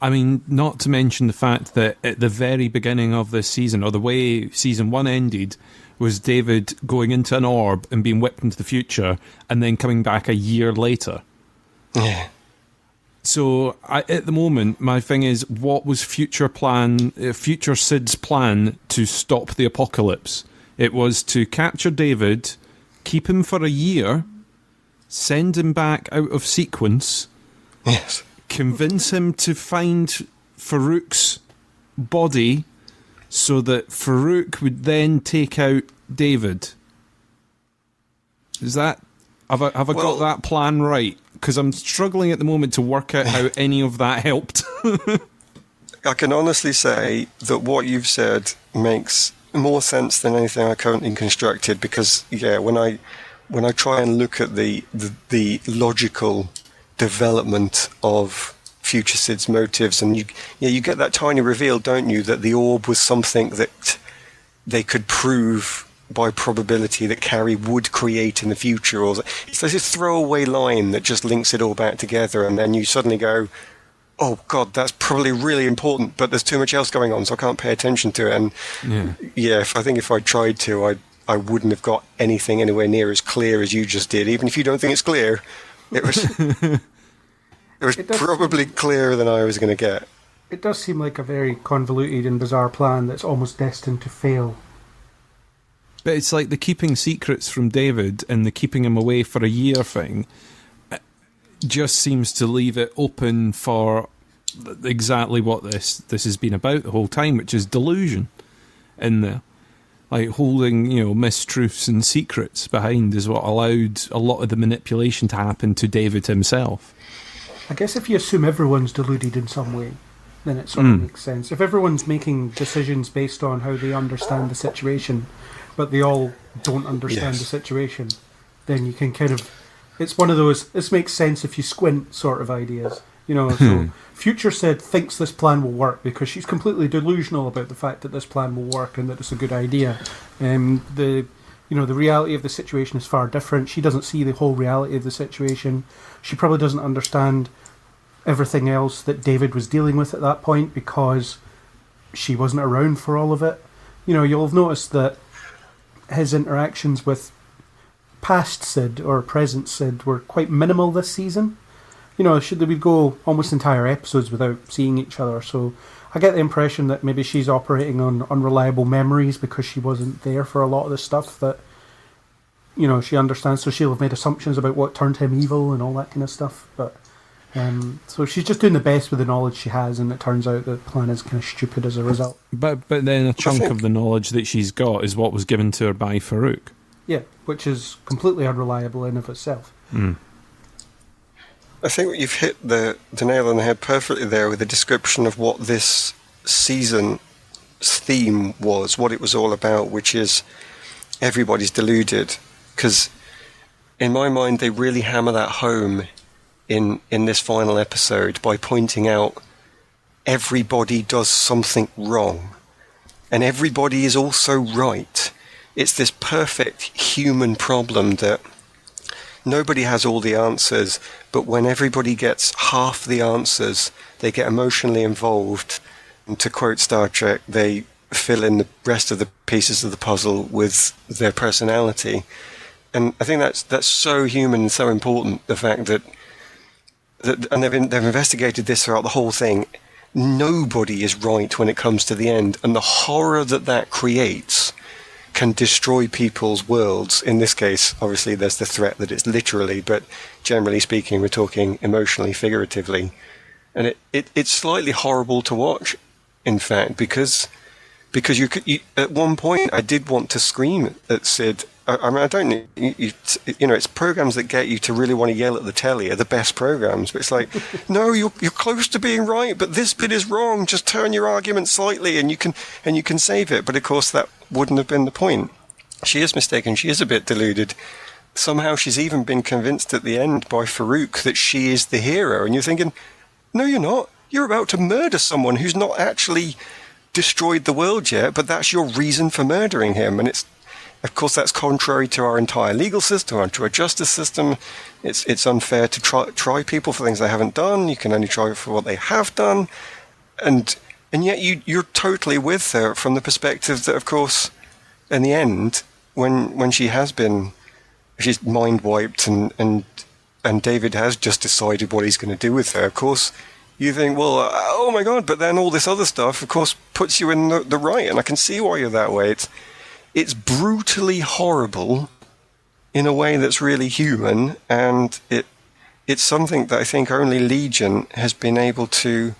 I mean, not to mention the fact that at the very beginning of this season, or the way season 1 ended, was David going into an orb and being whipped into the future and then coming back a year later. Yeah. So at the moment, my thing is, what was future Sid's plan to stop the apocalypse? It was to capture David, keep him for a year, send him back out of sequence, yes, convince him to find Farouk's body so that Farouk would then take out David. Is that... Have I got that plan right? Because I'm struggling at the moment to work out how any of that helped. I can honestly say that what you've said makes more sense than anything I currently constructed, because, yeah, when I try and look at the logical development of future Sid's motives, and you get that tiny reveal, don't you, that the orb was something that they could prove by probability that Carrie would create in the future, or it's this throwaway line that just links it all back together, and then you suddenly go, oh god, that's probably really important, but there's too much else going on, so I can't pay attention to it. And I think if I tried to, I wouldn't have got anything anywhere near as clear as you just did. Even if you don't think it's clear, it was probably clearer than I was going to get. It does seem like a very convoluted and bizarre plan that's almost destined to fail. But it's like the keeping secrets from David and the keeping him away for a year thing just seems to leave it open for exactly what this has been about the whole time, which is delusion in there. Like holding, mistruths and secrets behind is what allowed a lot of the manipulation to happen to David himself. I guess if you assume everyone's deluded in some way, then it sort of makes sense. If everyone's making decisions based on how they understand the situation, but they all don't understand the situation, then you can kind of... It's one of those, this makes sense if you squint sort of ideas. So Future Sid thinks this plan will work because she's completely delusional about the fact that this plan will work and that it's a good idea. The reality of the situation is far different. She doesn't see the whole reality of the situation. She probably doesn't understand everything else that David was dealing with at that point because she wasn't around for all of it. You'll have noticed that his interactions with past Sid or present Sid were quite minimal this season. We'd go almost entire episodes without seeing each other. So I get the impression that maybe she's operating on unreliable memories because she wasn't there for a lot of the stuff that, she understands. So she'll have made assumptions about what turned him evil and all that kind of stuff. But so she's just doing the best with the knowledge she has, and it turns out the plan is kind of stupid as a result. But then a chunk of the knowledge that she's got is what was given to her by Farouk. Yeah, which is completely unreliable in of itself. I think you've hit the nail on the head perfectly there with the description of what this season's theme was, what it was all about, which is everybody's deluded. Because in my mind, they really hammer that home in this final episode by pointing out everybody does something wrong and everybody is also right. It's this perfect human problem that nobody has all the answers, but when everybody gets half the answers, they get emotionally involved. And to quote Star Trek, they fill in the rest of the pieces of the puzzle with their personality. And I think that's so human and so important, the fact that and they've investigated this throughout the whole thing. Nobody is right when it comes to the end, and the horror that creates can destroy people's worlds. In this case, obviously, there's the threat that it's literally, but generally speaking, we're talking emotionally, figuratively. And it's slightly horrible to watch, in fact, because you at one point I did want to scream at Sid I mean, I don't need you know, it's programs that get you to really want to yell at the telly are the best programs. But it's like, no, you're close to being right, but this bit is wrong. Just turn your argument slightly, and you can save it. But of course, that wouldn't have been the point. She is mistaken. She is a bit deluded. Somehow, she's even been convinced at the end by Farouk that she is the hero, and you're thinking, no, you're not. You're about to murder someone who's not actually destroyed the world yet, but that's your reason for murdering him. And of course, that's contrary to our entire legal system, and to our justice system. It's unfair to try people for things they haven't done. You can only try for what they have done. And yet you're totally with her from the perspective that, of course, in the end, when she's mind wiped and David has just decided what he's going to do with her, of course, you think, well, oh my God, but then all this other stuff, of course, puts you in the right, and I can see why you're that way. It's brutally horrible in a way that's really human, and it's something that I think only Legion has been able to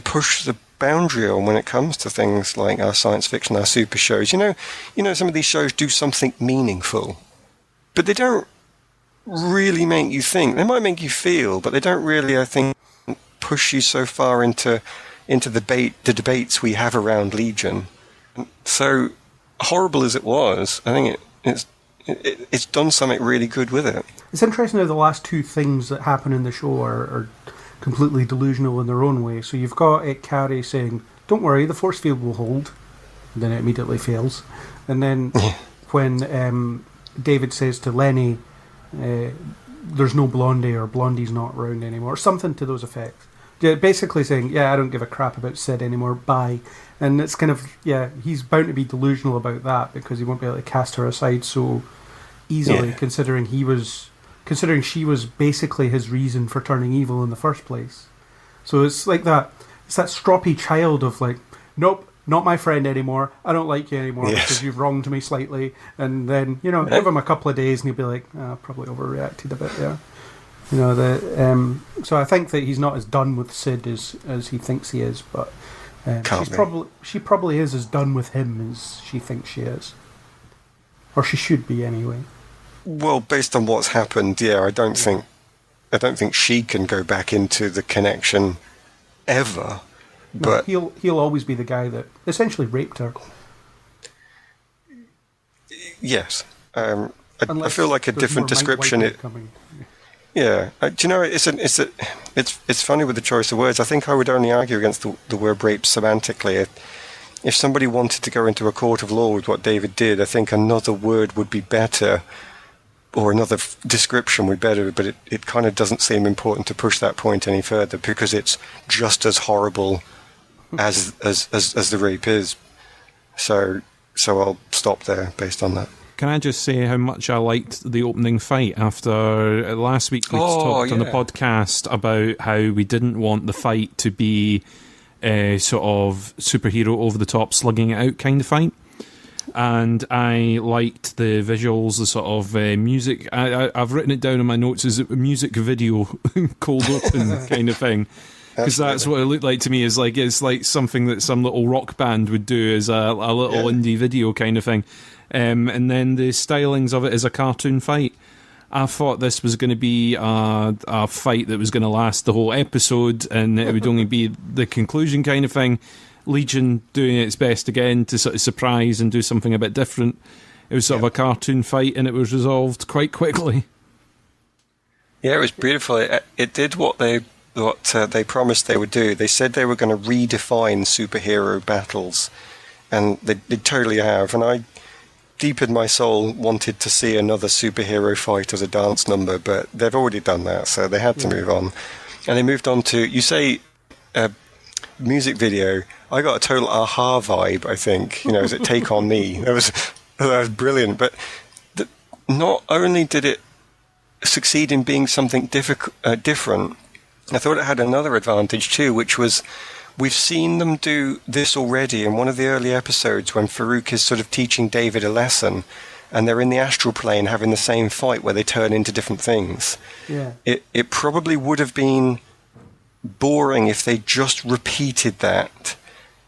push the boundary on when it comes to things like our science fiction, our super shows. You know, some of these shows do something meaningful, but they don't really make you think. They might make you feel, but they don't really, I think, push you so far into the debates we have around Legion. So horrible as it was, I think it's done something really good with it. It's interesting how the last two things that happen in the show are completely delusional in their own way. So you've got Carrie saying, "Don't worry, the force field will hold," and then it immediately fails. And then when David says to Lenny, "There's no Blondie," or "Blondie's not around anymore," something to those effects. Yeah, basically saying, "Yeah, I don't give a crap about Sid anymore, bye." And it's kind of, he's bound to be delusional about that because he won't be able to cast her aside so easily, considering she was basically his reason for turning evil in the first place. So it's like that. It's that stroppy child of like, nope, not my friend anymore. I don't like you anymore because you've wronged me slightly. And then, give him a couple of days and he'll be like, probably overreacted a bit there. So I think that he's not as done with Sid as he thinks he is, but she probably is as done with him as she thinks she is, or she should be anyway. Well, based on what's happened, I don't think she can go back into the connection ever. But no, he'll always be the guy that essentially raped her. Yes, I feel like a different description. Do you know, it's funny with the choice of words. I think I would only argue against the word rape semantically. If somebody wanted to go into a court of law with what David did, I think another word would be better, or another description would be better, but it kind of doesn't seem important to push that point any further because it's just as horrible as the rape is. So I'll stop there based on that. Can I just say how much I liked the opening fight after last week we talked on the podcast about how we didn't want the fight to be a sort of superhero over-the-top slugging it out kind of fight. And I liked the visuals, the sort of music. I've written it down in my notes as a music video cold open kind of thing. Because that's what it looked like to me. It's like something that some little rock band would do as a little indie video kind of thing. And then the stylings of it as a cartoon fight. I thought this was going to be a fight that was going to last the whole episode, and it would only be the conclusion kind of thing. Legion doing its best again to sort of surprise and do something a bit different. It was sort of a cartoon fight, and it was resolved quite quickly. Yeah, it was beautiful. It did what they promised they would do. They said they were going to redefine superhero battles, and they totally have. And I, deep in my soul, wanted to see another superhero fight as a dance number, but they've already done that, so they had to move on. And they moved on to, you say, music video. I got a total Aha vibe, I think. As it Take On Me. That was brilliant. But not only did it succeed in being something different, I thought it had another advantage too, which was we've seen them do this already in one of the early episodes when Farouk is sort of teaching David a lesson, and they're in the astral plane having the same fight where they turn into different things. Yeah. It probably would have been boring if they just repeated that,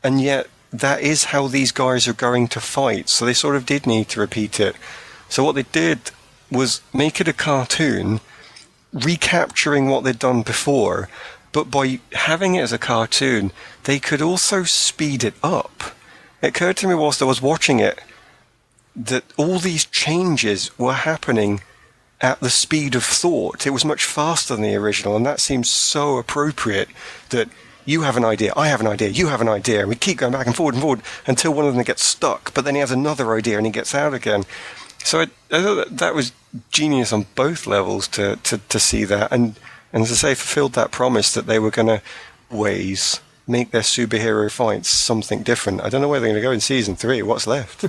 and yet that is how these guys are going to fight, so they sort of did need to repeat it. So what they did was make it a cartoon, recapturing what they'd done before, but by having it as a cartoon, they could also speed it up. It occurred to me whilst I was watching it that all these changes were happening at the speed of thought. It was much faster than the original, and that seems so appropriate that you have an idea, I have an idea, you have an idea, and we keep going back and forward until one of them gets stuck, but then he has another idea and he gets out again. So I thought that was genius on both levels to see that, and as I say, fulfilled that promise that they were going to make their superhero fights something different. I don't know where they're going to go in season 3. What's left?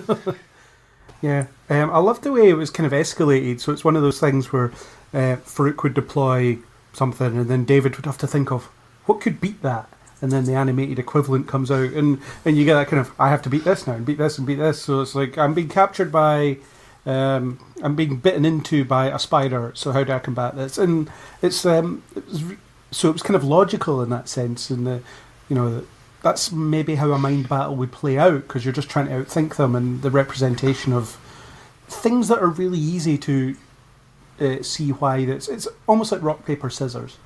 Yeah, I love the way it was kind of escalated. So it's one of those things where Farouk would deploy something, and then David would have to think of what could beat that, and then the animated equivalent comes out, and you get that kind of, I have to beat this now, and beat this and beat this. So it's like, I'm being captured by, I'm being bitten into by a spider. So how do I combat this? And so it was kind of logical in that sense, and that's maybe how a mind battle would play out, because you're just trying to outthink them, and the representation of things that are really easy to see why it's almost like rock, paper, scissors.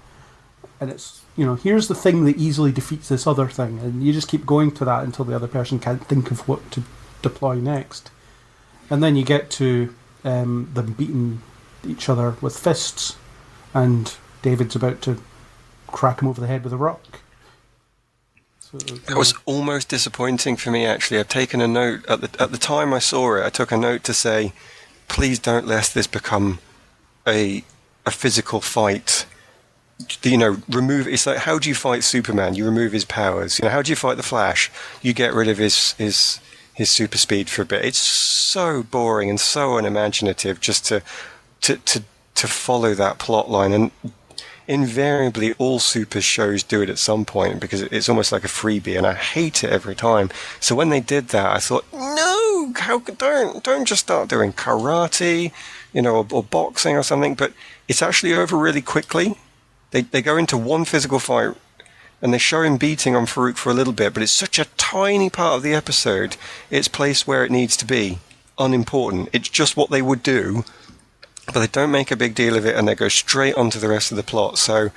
And it's, here's the thing that easily defeats this other thing, and you just keep going to that until the other person can't think of what to deploy next. And then you get to them beating each other with fists, and David's about to crack him over the head with a rock. So, that was almost disappointing for me, actually. I've taken a note at the time I saw it. I took a note to say, please don't let this become a physical fight. Remove. It's like, how do you fight Superman? You remove his powers. How do you fight the Flash? You get rid of his super speed for a bit. It's so boring and so unimaginative just to follow that plot line. And invariably, all super shows do it at some point, because it's almost like a freebie, and I hate it every time. So when they did that, I thought, no, don't just start doing karate, or boxing or something. But it's actually over really quickly. They go into one physical fight, and they show him beating on Farouk for a little bit, but it's such a tiny part of the episode. It's placed where it needs to be, unimportant. It's just what they would do, but they don't make a big deal of it, and they go straight onto the rest of the plot. So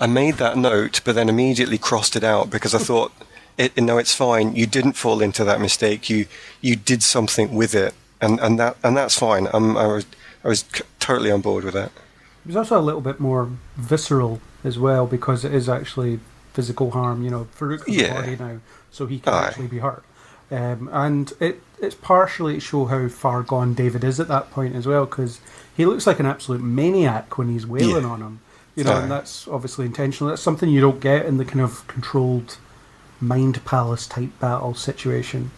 I made that note, but then immediately crossed it out, because I thought, no, it's fine. You didn't fall into that mistake. You did something with it, and that's fine. I was totally on board with that. It was also a little bit more visceral as well, because it is actually physical harm. Farouk has a body now, so he can actually be hurt. And it's partially to show how far gone David is at that point as well, because he looks like an absolute maniac when he's wailing on him. And that's obviously intentional. That's something you don't get in the kind of controlled mind palace type battle situation.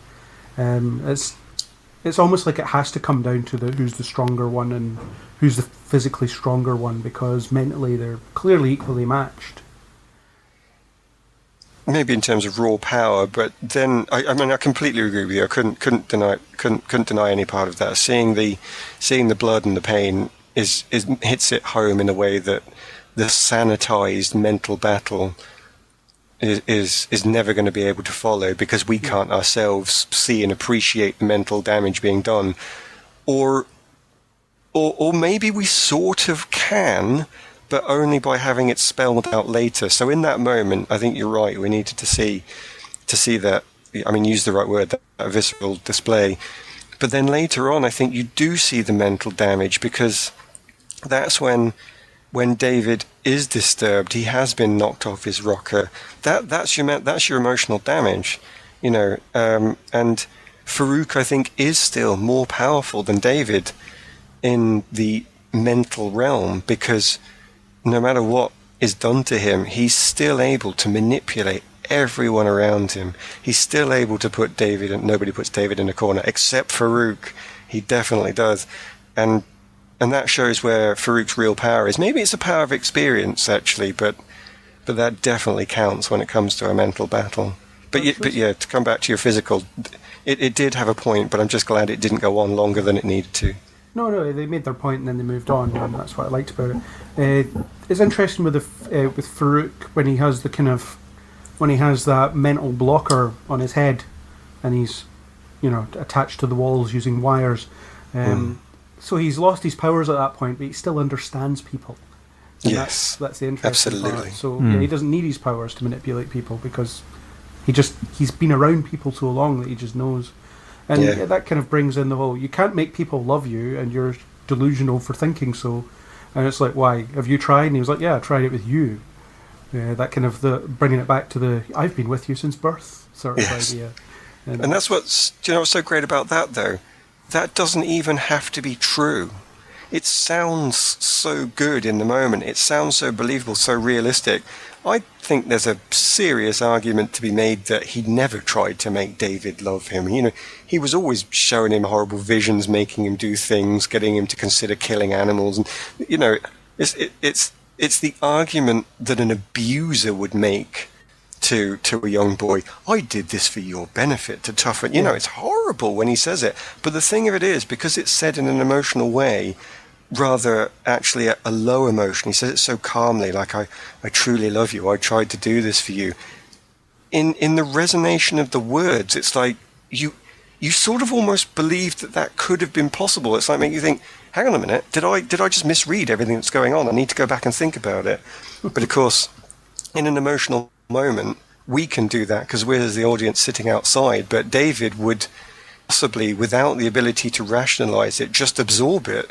It's almost like it has to come down to who's the stronger one and who's the physically stronger one, because mentally they're clearly equally matched. Maybe in terms of raw power, but then I completely agree with you. I couldn't deny any part of that. Seeing the blood and the pain hits it home in a way that the sanitized mental battle is never going to be able to follow, because we can't ourselves see and appreciate the mental damage being done, or maybe we sort of can, but only by having it spelled out later. So in that moment, I think you're right. We needed to see that. I mean, use the right word, that visceral display. But then later on, I think you do see the mental damage, because that's when David is disturbed. He has been knocked off his rocker. That's your emotional damage, And Farouk, I think, is still more powerful than David in the mental realm, because no matter what is done to him, he's still able to manipulate everyone around him. He's still able to put David, and nobody puts David in a corner except Farouk. He definitely does. And that shows where Farouk's real power is. Maybe it's a power of experience, actually, but that definitely counts when it comes to a mental battle. But to come back to your physical, it did have a point, but I'm just glad it didn't go on longer than it needed to. No, they made their point and then they moved on, and that's what I liked about it. It's interesting with Farouk when he has that mental blocker on his head, and he's attached to the walls using wires. So he's lost his powers at that point, but he still understands people. And Yes, that's the interesting absolutely. part. So yeah, he doesn't need his powers to manipulate people because he's been around people so long that he just knows. And that kind of brings in the whole, you can't make people love you, and you're delusional for thinking so. And it's like, why? Have you tried? And he was like, yeah, I tried it with you. That kind of bringing it back to the I've been with you since birth sort of idea. And that's what's, do you know what's so great about that, though? That doesn't even have to be true. It sounds so good in the moment. It sounds so believable, so realistic. I think there's a serious argument to be made that he never tried to make David love him. You know, he was always showing him horrible visions, making him do things, getting him to consider killing animals. And, you know, it's the argument that an abuser would make to a young boy. I did this for your benefit, to toughen. You know, it's horrible when he says it. But the thing of it is, because it's said in an emotional way, rather actually a low emotion. He says it so calmly, like, I truly love you. I tried to do this for you. In the resonation of the words, it's like you sort of almost believe that could have been possible. It's like making you think, hang on a minute, did I just misread everything that's going on? I need to go back and think about it. But of course, in an emotional moment, we can do that because we're, as the audience, sitting outside. But David would possibly, without the ability to rationalize it, just absorb it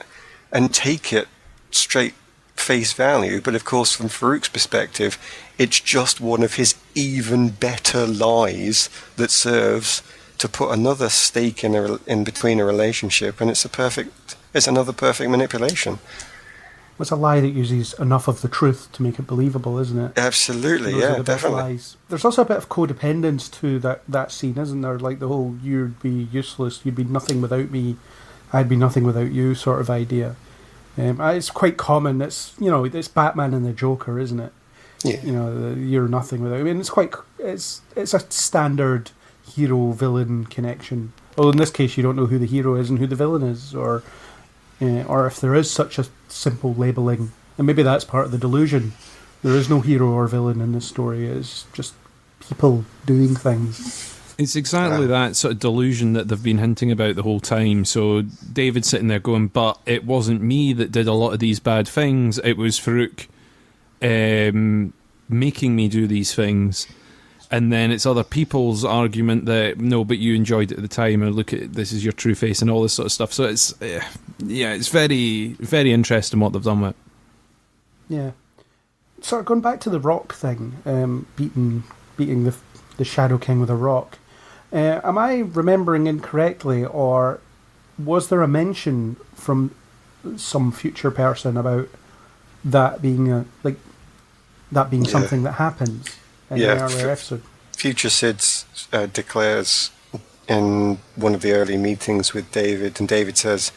and take it straight face value. But of course, from Farouk's perspective, it's just one of his even better lies that serves to put another stake in between a relationship, and it's another perfect manipulation. It's a lie that uses enough of the truth to make it believable, isn't it? Absolutely, Those are the best definitely. lies. There's also a bit of codependence to that scene, isn't there? Like the whole "you'd be useless, you'd be nothing without me, I'd be nothing without you" sort of idea. It's quite common. It's it's Batman and the Joker, isn't it? Yeah. You're nothing without. I mean, it's a standard hero villain connection. Although in this case, you don't know who the hero is and who the villain is, or if there is such a simple labelling. And maybe that's part of the delusion. There is no hero or villain in this story. It's just people doing things. It's exactly that sort of delusion that they've been hinting about the whole time. So David's sitting there going, but it wasn't me that did a lot of these bad things. It was Farouk making me do these things. And then it's other people's argument that, no, but you enjoyed it at the time, and look at this is your true face and all this sort of stuff. So it's, it's very, very interesting what they've done with it. Yeah. Sort of going back to the rock thing, beating the Shadow King with a rock. Am I remembering incorrectly, or was there a mention from some future person about that being something that happens in an earlier episode? Future Sid declares in one of the early meetings with David, and David says,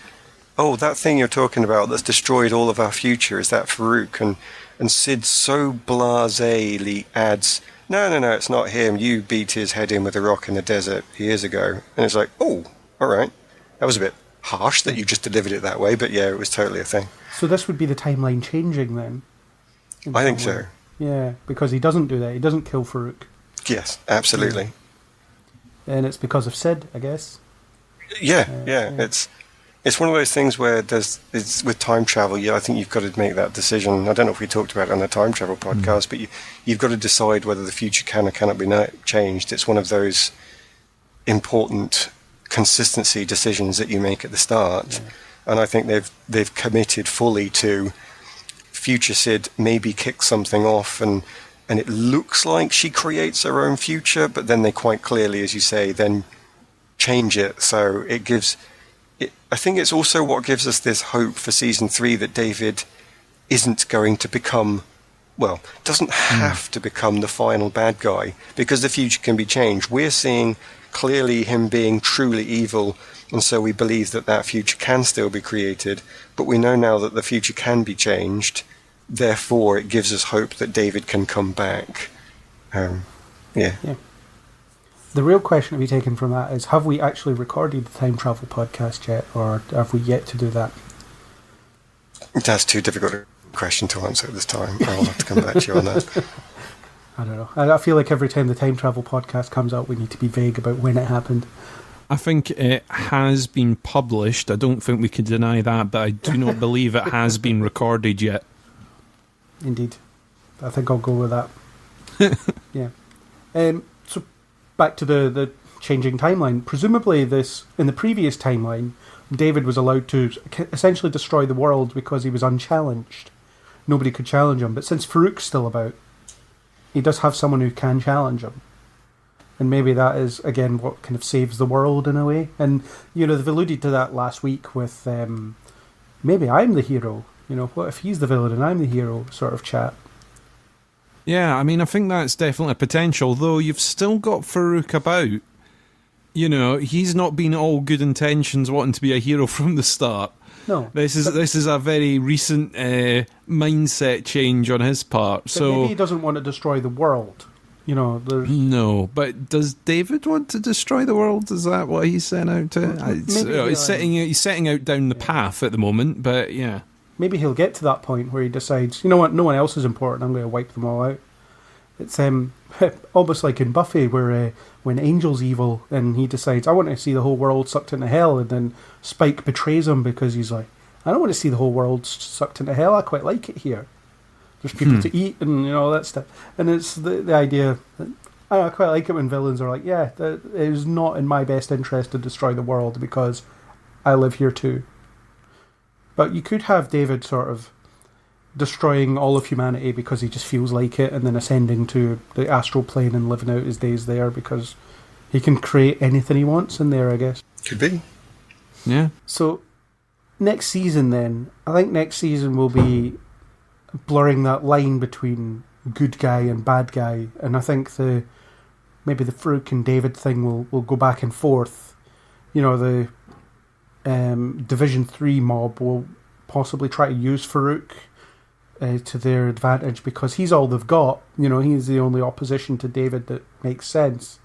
"Oh, that thing you're talking about that's destroyed all of our future, is that Farouk?" And Sid so blasely adds, No, it's not him. You beat his head in with a rock in the desert years ago. And it's like, oh, all right. That was a bit harsh that you just delivered it that way, but yeah, it was totally a thing. So this would be the timeline changing then? I think so. Yeah, because he doesn't do that. He doesn't kill Farouk. Yes, absolutely. Yeah. And it's because of Sid, I guess. Yeah. It's one of those things where it's with time travel. Yeah, I think you've got to make that decision. I don't know if we talked about it on the time travel podcast, but you've got to decide whether the future can or cannot be changed. It's one of those important consistency decisions that you make at the start, and I think they've committed fully to future Sid maybe kick something off, and it looks like she creates her own future, but then they quite clearly, as you say, then change it. So it gives. I think it's also what gives us this hope for season 3 that David isn't going to become, doesn't have to become the final bad guy, because the future can be changed. We're seeing clearly him being truly evil, and so we believe that future can still be created, but we know now that the future can be changed, therefore it gives us hope that David can come back. Yeah. The real question to be taken from that is, have we actually recorded the time travel podcast yet, or have we yet to do that? That's too difficult a question to answer at this time. I'll have to come back to you on that. I don't know. I feel like every time the time travel podcast comes out, we need to be vague about when it happened. I think it has been published. I don't think we can deny that, but I do not believe it has been recorded yet. Indeed. I think I'll go with that. Yeah. So back to the changing timeline. Presumably in the previous timeline, David was allowed to essentially destroy the world because he was unchallenged. Nobody could challenge him. But since Farouk's still about, he does have someone who can challenge him. And maybe that is, again, what kind of saves the world in a way. And, they've alluded to that last week with maybe I'm the hero. What if he's the villain and I'm the hero sort of chat. Yeah, I mean, I think that's definitely a potential, though you've still got Farouk about. He's not been all good intentions wanting to be a hero from the start. No. This is a very recent mindset change on his part. But so maybe he doesn't want to destroy the world. No, but does David want to destroy the world? Is that what he's setting out to? He's setting out down the path at the moment, but yeah. Maybe he'll get to that point where he decides, you know what, no one else is important, I'm going to wipe them all out. It's almost like in Buffy, where when Angel's evil and he decides, I want to see the whole world sucked into hell, and then Spike betrays him because he's like, I don't want to see the whole world sucked into hell, I quite like it here. There's people to eat and all that stuff. And it's the idea that I quite like it when villains are like, yeah, it is not in my best interest to destroy the world because I live here too. But you could have David sort of destroying all of humanity because he just feels like it, and then ascending to the astral plane and living out his days there because he can create anything he wants in there, I guess. Could be. Yeah. So next season then, I think next season will be blurring that line between good guy and bad guy, and I think maybe the Farouk and David thing will go back and forth. The Division 3 mob will possibly try to use Farouk to their advantage because he's all they've got. He's the only opposition to David that makes sense.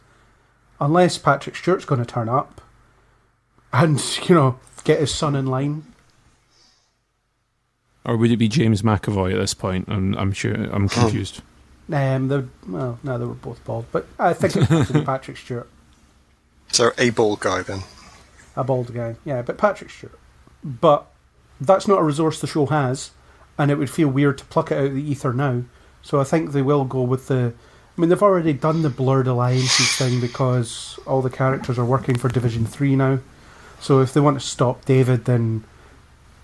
Unless Patrick Stewart's going to turn up and, get his son in line. Or would it be James McAvoy at this point? I'm sure I'm confused. They were both bald, but I think it has to be Patrick Stewart. So a bald guy then. A bald guy, yeah, but Patrick Stewart. But that's not a resource the show has, and it would feel weird to pluck it out of the ether now. So I think they will go with they've already done the blurred alliances thing because all the characters are working for Division 3 now. So if they want to stop David, then,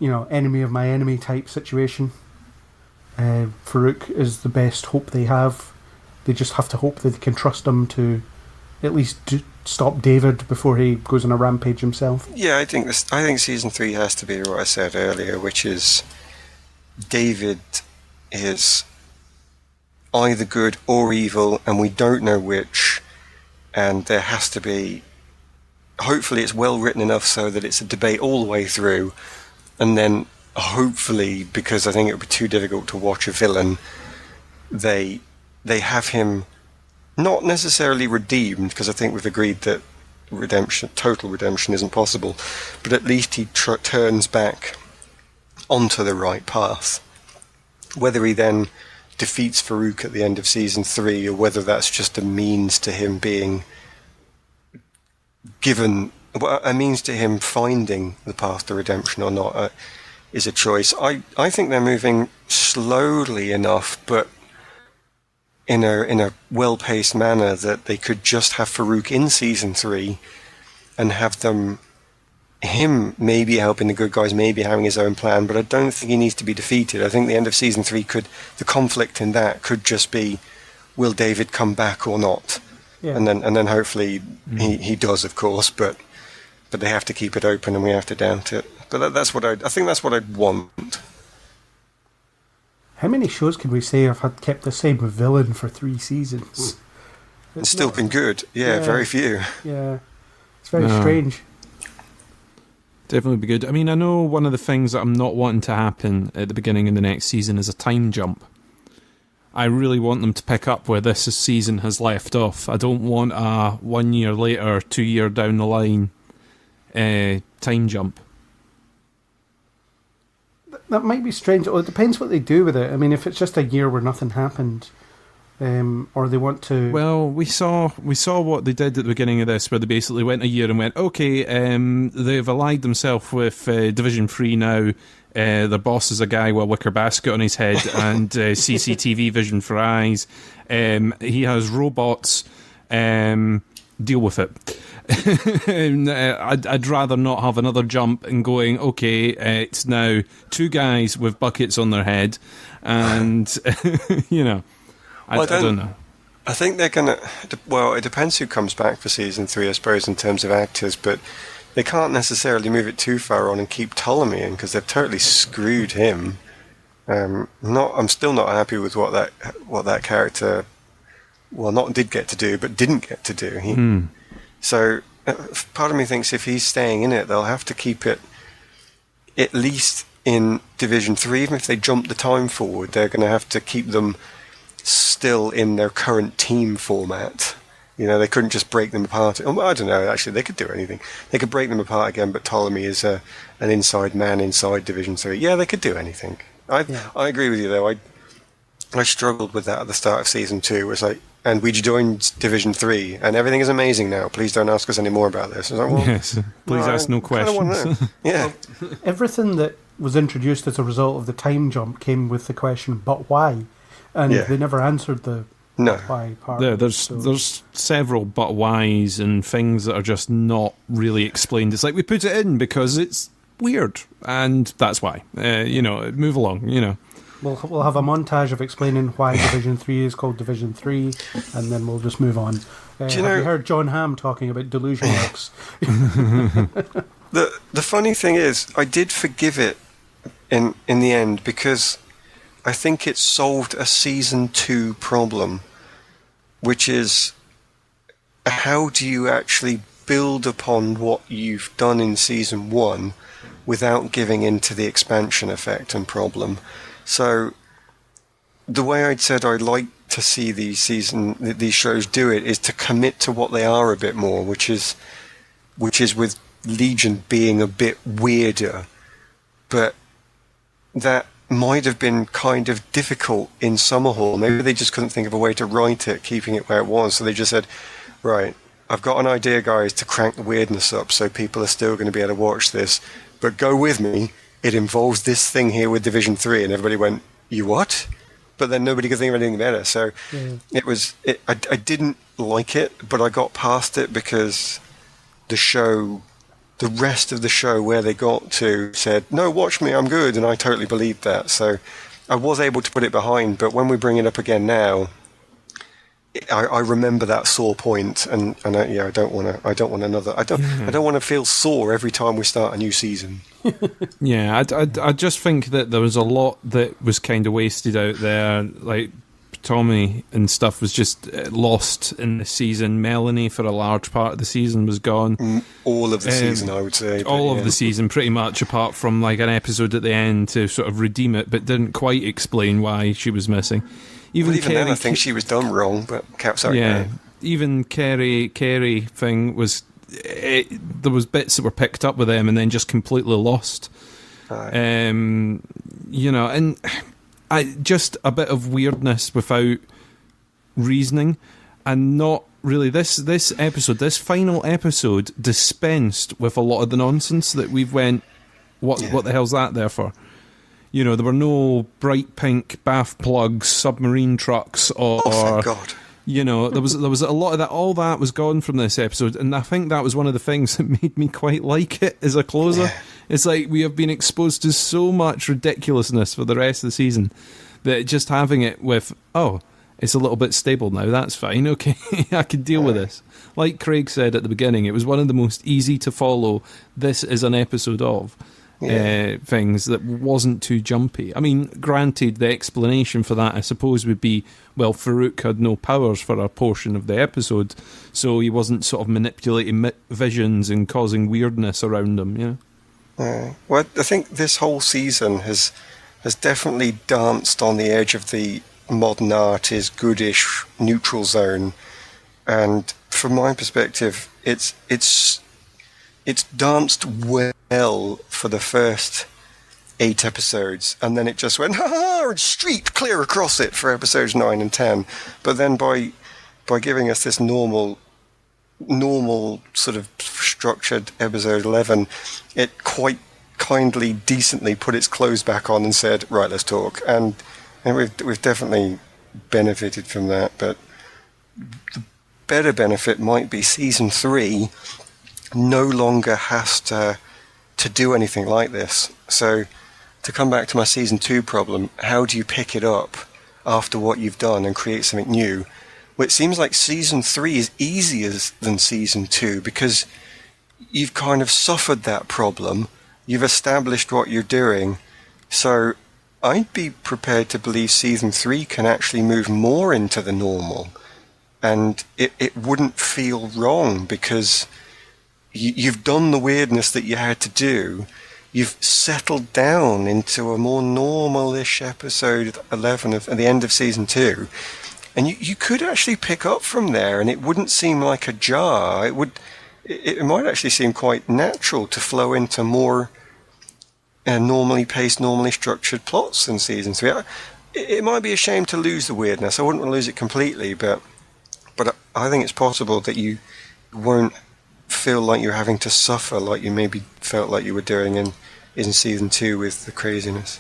enemy of my enemy type situation. Farouk is the best hope they have. They just have to hope that they can trust him to at least stop David before he goes on a rampage himself. Yeah, I think season 3 has to be what I said earlier, which is David is either good or evil, and we don't know which, and there has to be, hopefully it's well written enough so that it's a debate all the way through, and then hopefully, because I think it would be too difficult to watch a villain, they have him not necessarily redeemed, because I think we've agreed that total redemption isn't possible, but at least he turns back onto the right path. Whether he then defeats Farouk at the end of season 3, or whether that's just a means to him being given, a means to him finding the path to redemption or not, is a choice. I think they're moving slowly enough, but in a well-paced manner, that they could just have Farouk in season 3 and have him maybe helping the good guys, maybe having his own plan, but I don't think he needs to be defeated. I think the end of season 3 the conflict in that could just be, will David come back or not? Yeah. And then hopefully he does, of course, but they have to keep it open and we have to doubt it. But I think that's what I'd want. How many shows can we say have kept the same villain for 3 seasons? It's still been good. Yeah, very few. Yeah. It's very strange. Definitely be good. I mean, I know one of the things that I'm not wanting to happen at the beginning of the next season is a time jump. I really want them to pick up where this season has left off. I don't want a 1 year later, 2 year down the line time jump. That might be strange. Well, it depends what they do with it. I mean, if it's just a year where nothing happened, or they want to. Well, we saw what they did at the beginning of this, where they basically went a year and went, okay, they've allied themselves with Division 3 now. Their boss is a guy with a wicker basket on his head and CCTV vision for eyes. He has robots. Deal with it. I'd rather not have another jump and going, okay, it's now 2 guys with buckets on their head, and I don't know. I think they're going to... Well, it depends who comes back for Season 3, I suppose, in terms of actors, but they can't necessarily move it too far on and keep Ptolemy in, because they've totally screwed him. I'm still not happy with what that character... Well, not did get to do, but didn't get to do. So, part of me thinks if he's staying in it, they'll have to keep it at least in Division 3. Even if they jump the time forward, they're going to have to keep them still in their current team format. They couldn't just break them apart. I don't know, actually, they could do anything. They could break them apart again, but Ptolemy is an inside man inside Division 3. Yeah, they could do anything. I agree with you, though. I struggled with that at the start of Season 2. It was like, and we joined Division 3, and everything is amazing now. Please don't ask us any more about this. I was like, well, yes, please ask no questions. Yeah. Everything that was introduced as a result of the time jump came with the question, but why? And they never answered the why part. Yeah, there's several but whys and things that are just not really explained. It's like, we put it in because it's weird, and that's why. Move along, We'll have a montage of explaining why Division 3 is called Division 3, and then we'll just move on. Have you heard John Hamm talking about delusion arcs? The funny thing is, I did forgive it in the end, because I think it solved a Season 2 problem, which is, how do you actually build upon what you've done in Season 1 without giving in to the expansion effect and problem? So, the way I'd said I'd like to see these shows do it is to commit to what they are a bit more, which is with Legion being a bit weirder, but that might have been kind of difficult in Summerhall. Maybe they just couldn't think of a way to write it, keeping it where it was, so they just said, right, I've got an idea, guys, to crank the weirdness up so people are still going to be able to watch this, but go with me. It involves this thing here with Division 3, and everybody went, you what? But then nobody could think of anything better. So I didn't like it, but I got past it because the rest of the show where they got to said, no, watch me, I'm good, and I totally believed that. So I was able to put it behind, but when we bring it up again now, I remember that sore point, and I don't want to feel sore every time we start a new season. Yeah, I just think that there was a lot that was kind of wasted out there, like Tommy and stuff was just lost in the season. Melanie for a large part of the season was gone. All of the season, I would say. All of the season, pretty much, apart from like an episode at the end to sort of redeem it, but didn't quite explain why she was missing. Even then, I think she was done wrong, but sorry. Yeah, even Kerry thing was... there was bits that were picked up with them and then just completely lost. And just a bit of weirdness without reasoning, and not really this final episode dispensed with a lot of the nonsense that we've went, what the hell's that there for? There were no bright pink bath plugs, submarine trucks, or thank God. There was a lot of that. All that was gone from this episode, and I think that was one of the things that made me quite like it as a closer. Yeah. It's like we have been exposed to so much ridiculousness for the rest of the season that just having it with, it's a little bit stable now, that's fine, okay, I can deal with this. Like Craig said at the beginning, it was one of the most easy to follow, this is an episode of. Things that wasn't too jumpy. I mean, granted, the explanation for that, I suppose, would be, well, Farouk had no powers for a portion of the episode, so he wasn't sort of manipulating visions and causing weirdness around him, Well, I think this whole season has definitely danced on the edge of the modern art is goodish neutral zone, and from my perspective, it's danced well for the first 8 episodes, and then it just went, ha ha, and street clear across it for episodes 9 and 10. But then by giving us this normal sort of structured episode 11, it quite kindly, decently put its clothes back on and said, right, let's talk. And we've definitely benefited from that. But the better benefit might be season 3 no longer has to do anything like this. So to come back to my season 2 problem, how do you pick it up after what you've done and create something new? Well, it seems like season 3 is easier than season 2 because you've kind of suffered that problem. You've established what you're doing. So I'd be prepared to believe season 3 can actually move more into the normal. And it wouldn't feel wrong because you've done the weirdness that you had to do. You've settled down into a more normal-ish episode 11 at the end of season 2. And you could actually pick up from there, and it wouldn't seem like a jar. It might actually seem quite natural to flow into more normally paced, normally structured plots in season 3. It might be a shame to lose the weirdness. I wouldn't want to lose it completely, but I think it's possible that you won't feel like you're having to suffer like you maybe felt like you were doing in season 2 with the craziness.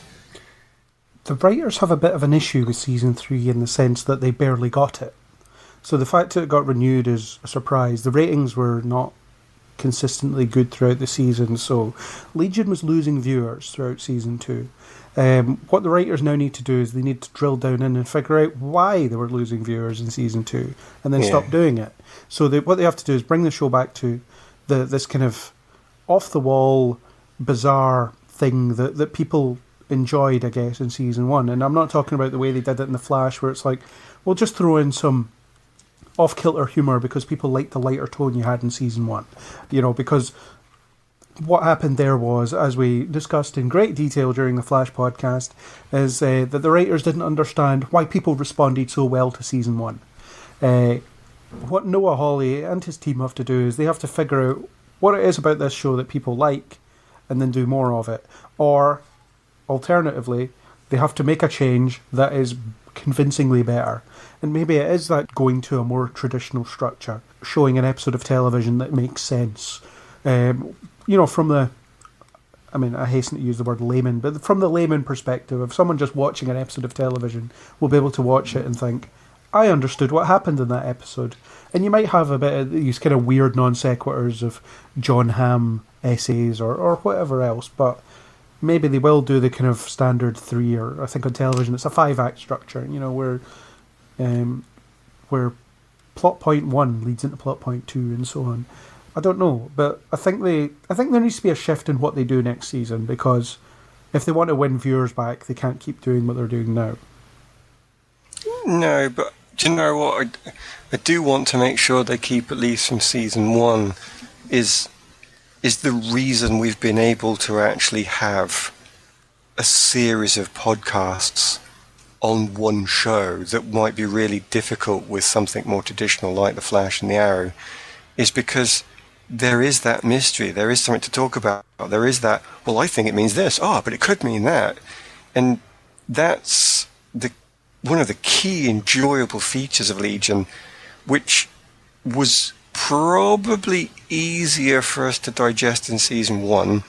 The writers have a bit of an issue with season 3 in the sense that they barely got it. So the fact that it got renewed is a surprise. The ratings were not consistently good throughout the season, so Legion was losing viewers throughout season 2. What the writers now need to do is they need to drill down in and figure out why they were losing viewers in season 2 and then stop doing it. So what they have to do is bring the show back to this kind of off-the-wall, bizarre thing that people enjoyed, I guess, in season 1. And I'm not talking about the way they did it in The Flash, where it's like, we'll just throw in some off-kilter humour because people liked the lighter tone you had in season 1. Because what happened there was, as we discussed in great detail during the Flash podcast, is that the writers didn't understand why people responded so well to season 1. What Noah Hawley and his team have to do is they have to figure out what it is about this show that people like and then do more of it. Or, alternatively, they have to make a change that is convincingly better. And maybe it is that going to a more traditional structure, showing an episode of television that makes sense. From the, I hasten to use the word layman, but from the layman perspective, if someone just watching an episode of television will be able to watch it and think, I understood what happened in that episode. And you might have a bit of these kind of weird non sequiturs of John Hamm essays or whatever else, but maybe they will do the kind of standard 3, or I think on television it's a 5-act structure, where plot point 1 leads into plot point 2 and so on. I don't know, but I think there needs to be a shift in what they do next season, because if they want to win viewers back, they can't keep doing what they're doing now. No, but do you know what? I do want to make sure they keep, at least from season 1, is the reason we've been able to actually have a series of podcasts on one show that might be really difficult with something more traditional like The Flash and The Arrow, is because there is that mystery, there is something to talk about, there is that, well, I think it means this, but it could mean that. And that's one of the key enjoyable features of Legion, which was probably easier for us to digest in season 1,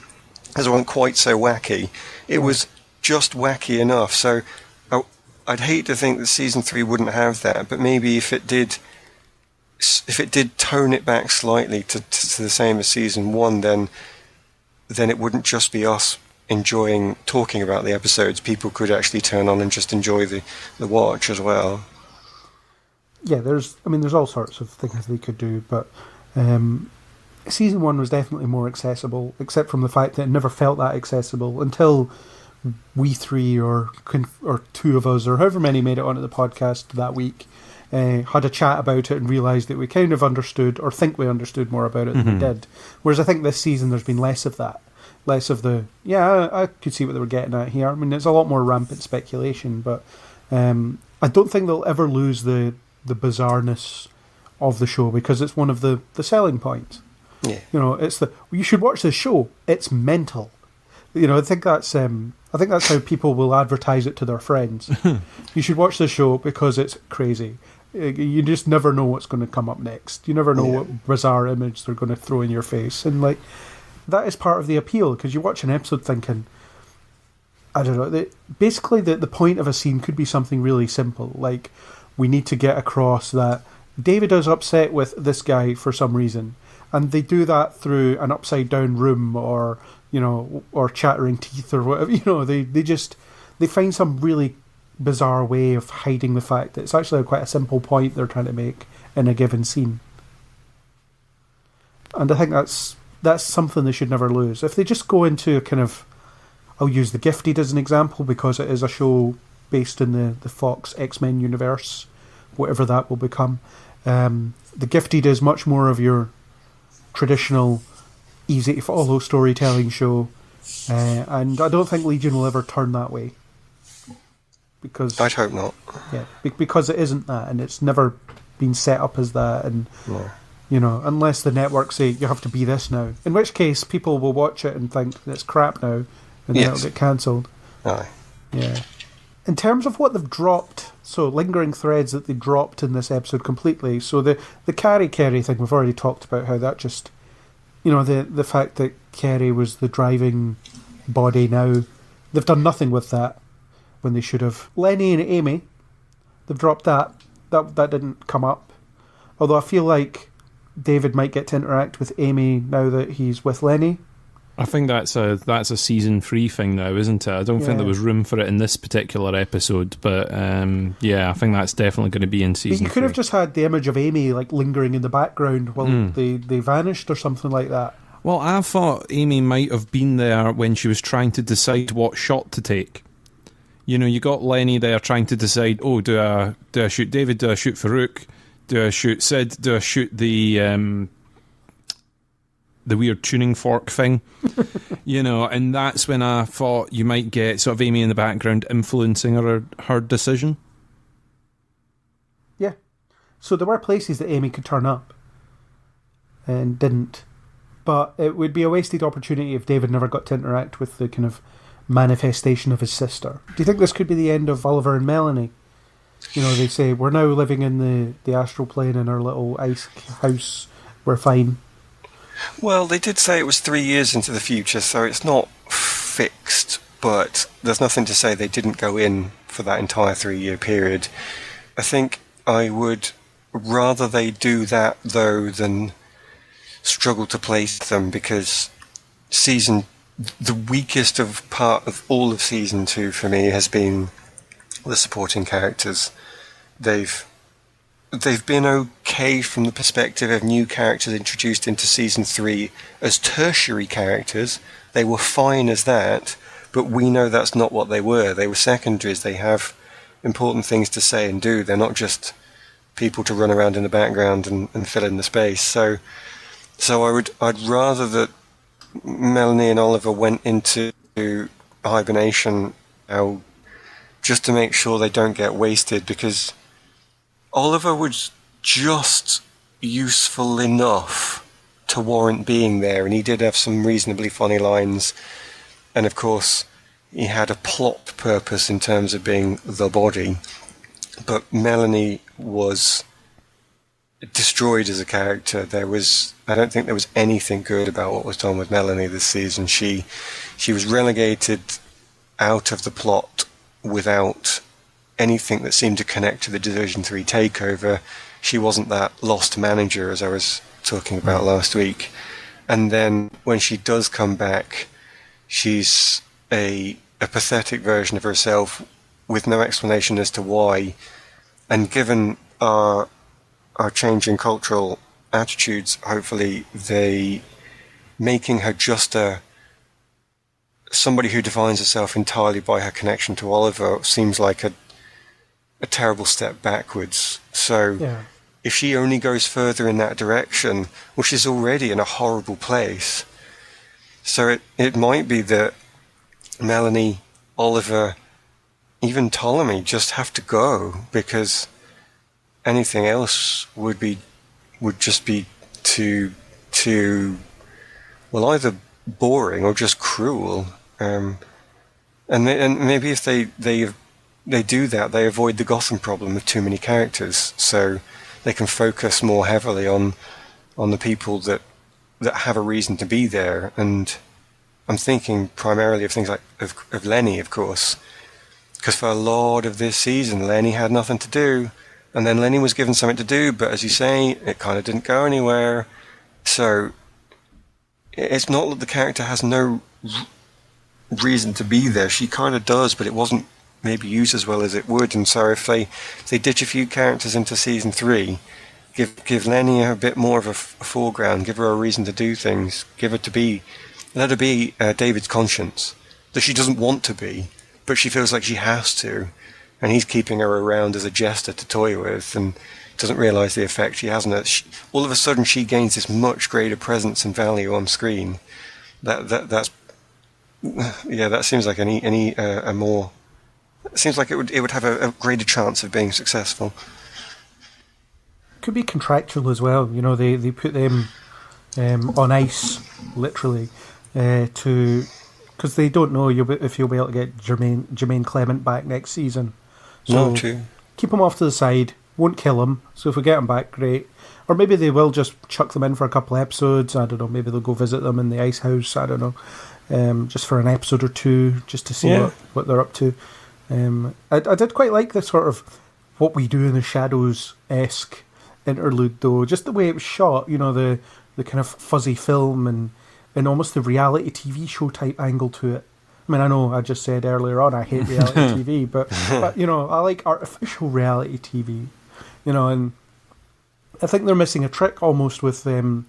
as it wasn't quite so wacky. It was just wacky enough. So I'd hate to think that season 3 wouldn't have that, but maybe if it did tone it back slightly to the same as season 1, then it wouldn't just be us enjoying talking about the episodes. People could actually turn on and just enjoy the watch as well. Yeah, there's all sorts of things they could do, but season 1 was definitely more accessible, except from the fact that it never felt that accessible until we 3 or 2 of us, or however many made it onto the podcast that week, had a chat about it and realised that we kind of understood, or think we understood more about it than we did. Whereas I think this season there's been less of that. Less of the, I could see what they were getting at here. I mean, it's a lot more rampant speculation, but I don't think they'll ever lose the bizarreness of the show, because it's one of the selling points. Yeah. It's you should watch this show. It's mental. I think that's I think that's how people will advertise it to their friends. You should watch the show because it's crazy. You just never know what's going to come up next. You never know what bizarre image they're going to throw in your face. And like that is part of the appeal, because you watch an episode thinking, I don't know, basically the point of a scene could be something really simple. Like, we need to get across that David is upset with this guy for some reason. And they do that through an upside down room or, you know, or chattering teeth or whatever. You know, they find some really bizarre way of hiding the fact that it's actually quite a simple point they're trying to make in a given scene. And I think that's something they should never lose. If they just go into a kind of, I'll use The Gifted as an example because it is a show based in the Fox X-Men universe, whatever that will become. The Gifted is much more of your traditional, easy to follow storytelling show, and I don't think Legion will ever turn that way. Because I'd hope not. Yeah, because it isn't that, and it's never been set up as that, and you know, unless the network say you have to be this now, in which case people will watch it and think it's crap now, and then it'll get cancelled. Aye. Yeah. In terms of what they've dropped, so lingering threads that they dropped in this episode completely. So the Carrie thing, we've already talked about how that just, you know, the fact that Carrie was the driving body now, they've done nothing with that when they should have. Lenny and Amy, they've dropped that. That didn't come up. Although I feel like David might get to interact with Amy now that he's with Lenny. I think that's a season 3 thing now, isn't it? I don't think there was room for it in this particular episode, but yeah, I think that's definitely going to be in season 3. You could have just had the image of Amy like lingering in the background while they vanished or something like that. Well, I thought Amy might have been there when she was trying to decide what shot to take. You know, you got Lenny there trying to decide, oh, do I shoot David? Do I shoot Farouk? Do I shoot Sid? Do I shoot the weird tuning fork thing? You know, and that's when I thought you might get sort of Amy in the background influencing her decision. Yeah. So there were places that Amy could turn up and didn't. But it would be a wasted opportunity if David never got to interact with the kind of manifestation of his sister. Do you think this could be the end of Oliver and Melanie? You know, they say, we're now living in the astral plane in our little ice house. We're fine. Well, they did say it was 3 years into the future, so it's not fixed, but there's nothing to say they didn't go in for that entire 3-year period. I think I would rather they do that, though, than struggle to place them, because the weakest of part of all of season 2 for me has been the supporting characters. They've been okay from the perspective of new characters introduced into season 3 as tertiary characters. They were fine as that, but we know that's not what they were. They were secondaries. They have important things to say and do. They're not just people to run around in the background and fill in the space. So I'd rather that Melanie and Oliver went into hibernation now just to make sure they don't get wasted, because Oliver was just useful enough to warrant being there, and he did have some reasonably funny lines, and of course he had a plot purpose in terms of being the body, but Melanie was destroyed as a character. I don't think there was anything good about what was done with Melanie this season. She was relegated out of the plot without anything that seemed to connect to the Division 3 takeover. She wasn't that lost manager, as I was talking about last week. And then when she does come back, she's a pathetic version of herself with no explanation as to why. And given our changing cultural attitudes, hopefully they making her just somebody who defines herself entirely by her connection to Oliver seems like a terrible step backwards. So if she only goes further in that direction, well, she's already in a horrible place. So it might be that Melanie, Oliver, even Ptolemy just have to go, because anything else would just be too well, either boring or just cruel. And and maybe if they do that, they avoid the Gotham problem of too many characters, so they can focus more heavily on the people that have a reason to be there. And I'm thinking primarily of things like of Lenny, of course, because for a lot of this season, Lenny had nothing to do, and then Lenny was given something to do, but as you say, it kind of didn't go anywhere. So it's not that the character has no reason to be there. She kind of does, but it wasn't maybe used as well as it would. And so if they ditch a few characters into season 3, give Lenny a bit more of a foreground, give her a reason to do things, let her be David's conscience, that she doesn't want to be, but she feels like she has to, and he's keeping her around as a jester to toy with, and doesn't realise the effect she has on her. All of a sudden, she gains this much greater presence and value on screen. That seems like it seems like it would have a greater chance of being successful. Could be contractual as well. You know, they put them on ice, literally, because they don't know if you'll be able to get Jermaine Clement back next season. So No, true. keep him off to the side. Won't kill him. So if we get him back, great. Or maybe they will just chuck them in for a couple of episodes. I don't know. Maybe they'll go visit them in the ice house. I don't know. Just for an episode or two, just to see what they're up to. I did quite like this sort of What We Do in the Shadows-esque interlude, though. Just the way it was shot, you know, the kind of fuzzy film and almost the reality TV show type angle to it. I mean, I know I just said earlier on I hate reality TV, but, you know, I like artificial reality TV, you know, and I think they're missing a trick almost with a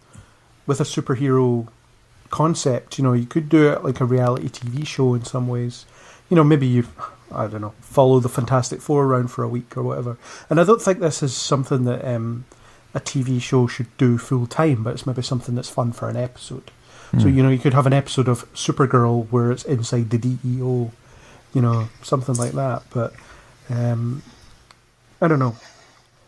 superhero concept. You know, you could do it like a reality TV show in some ways. You know, maybe I don't know, follow the Fantastic Four around for a week or whatever. And I don't think this is something that a TV show should do full time, but it's maybe something that's fun for an episode. So, you know, you could have an episode of Supergirl where it's inside the DEO, you know, something like that. But I don't know.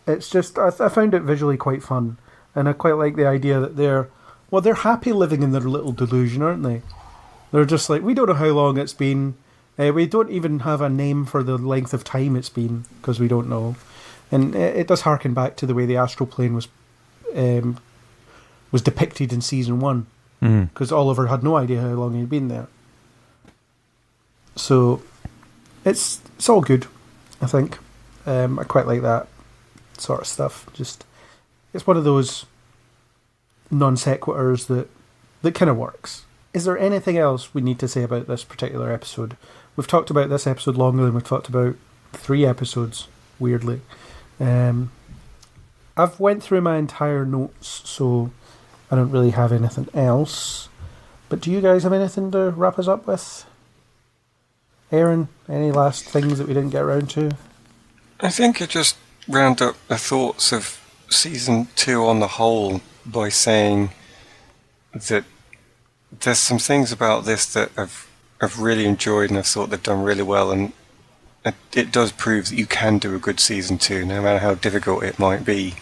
It's just, I found it visually quite fun. And I quite like the idea that they're happy living in their little delusion, aren't they? They're just like, we don't know how long it's been. We don't even have a name for the length of time it's been, because we don't know. And it does harken back to the way the astral plane was depicted in season 1. Because Oliver had no idea how long he'd been there. So it's all good, I think. I quite like that sort of stuff. Just, it's one of those non sequiturs that kind of works. Is there anything else we need to say about this particular episode? We've talked about this episode longer than we've talked about 3 episodes, weirdly. I've went through my entire notes, so I don't really have anything else. But do you guys have anything to wrap us up with? Aaron, any last things that we didn't get around to? I think I just round up the thoughts of season 2 on the whole by saying that there's some things about this that I've really enjoyed and I've thought they've done really well, and it does prove that you can do a good season 2, no matter how difficult it might be.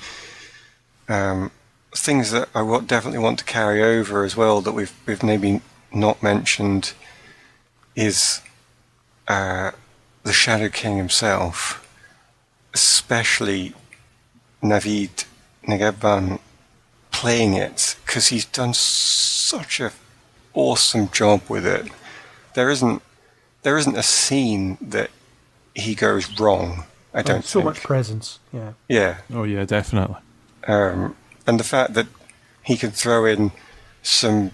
Things that I definitely want to carry over as well that we've maybe not mentioned is the Shadow King himself, especially Navid Negahban playing it, because he's done such a awesome job with it. There isn't a scene that he goes wrong. I don't think. So much presence. Yeah. Yeah. Oh yeah, definitely. And the fact that he can throw in some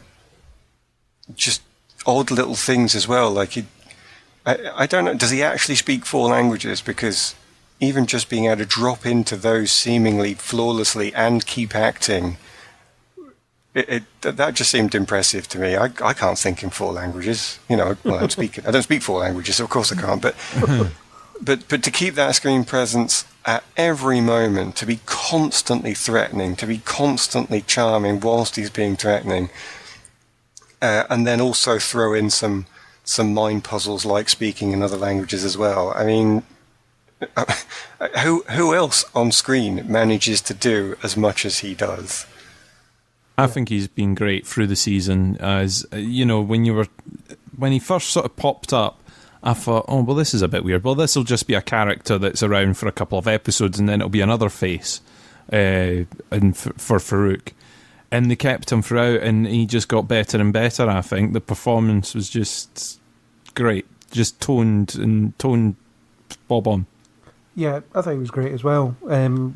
just odd little things as well, like I don't know, does he actually speak 4 languages? Because even just being able to drop into those seemingly flawlessly and keep acting, that just seemed impressive to me. I can't think in 4 languages. You know, well, I don't speak 4 languages, so of course I can't. But to keep that screen presence at every moment, to be constantly threatening, to be constantly charming whilst he's being threatening, and then also throw in some mind puzzles like speaking in other languages as well. I mean, who else on screen manages to do as much as he does? I think he's been great through the season. As you know, when he first sort of popped up, I thought, oh, well, this is a bit weird. Well, this will just be a character that's around for a couple of episodes, and then it'll be another face for Farouk. And they kept him throughout, and he just got better and better, I think. The performance was just great. Just toned bob on. Yeah, I think it was great as well.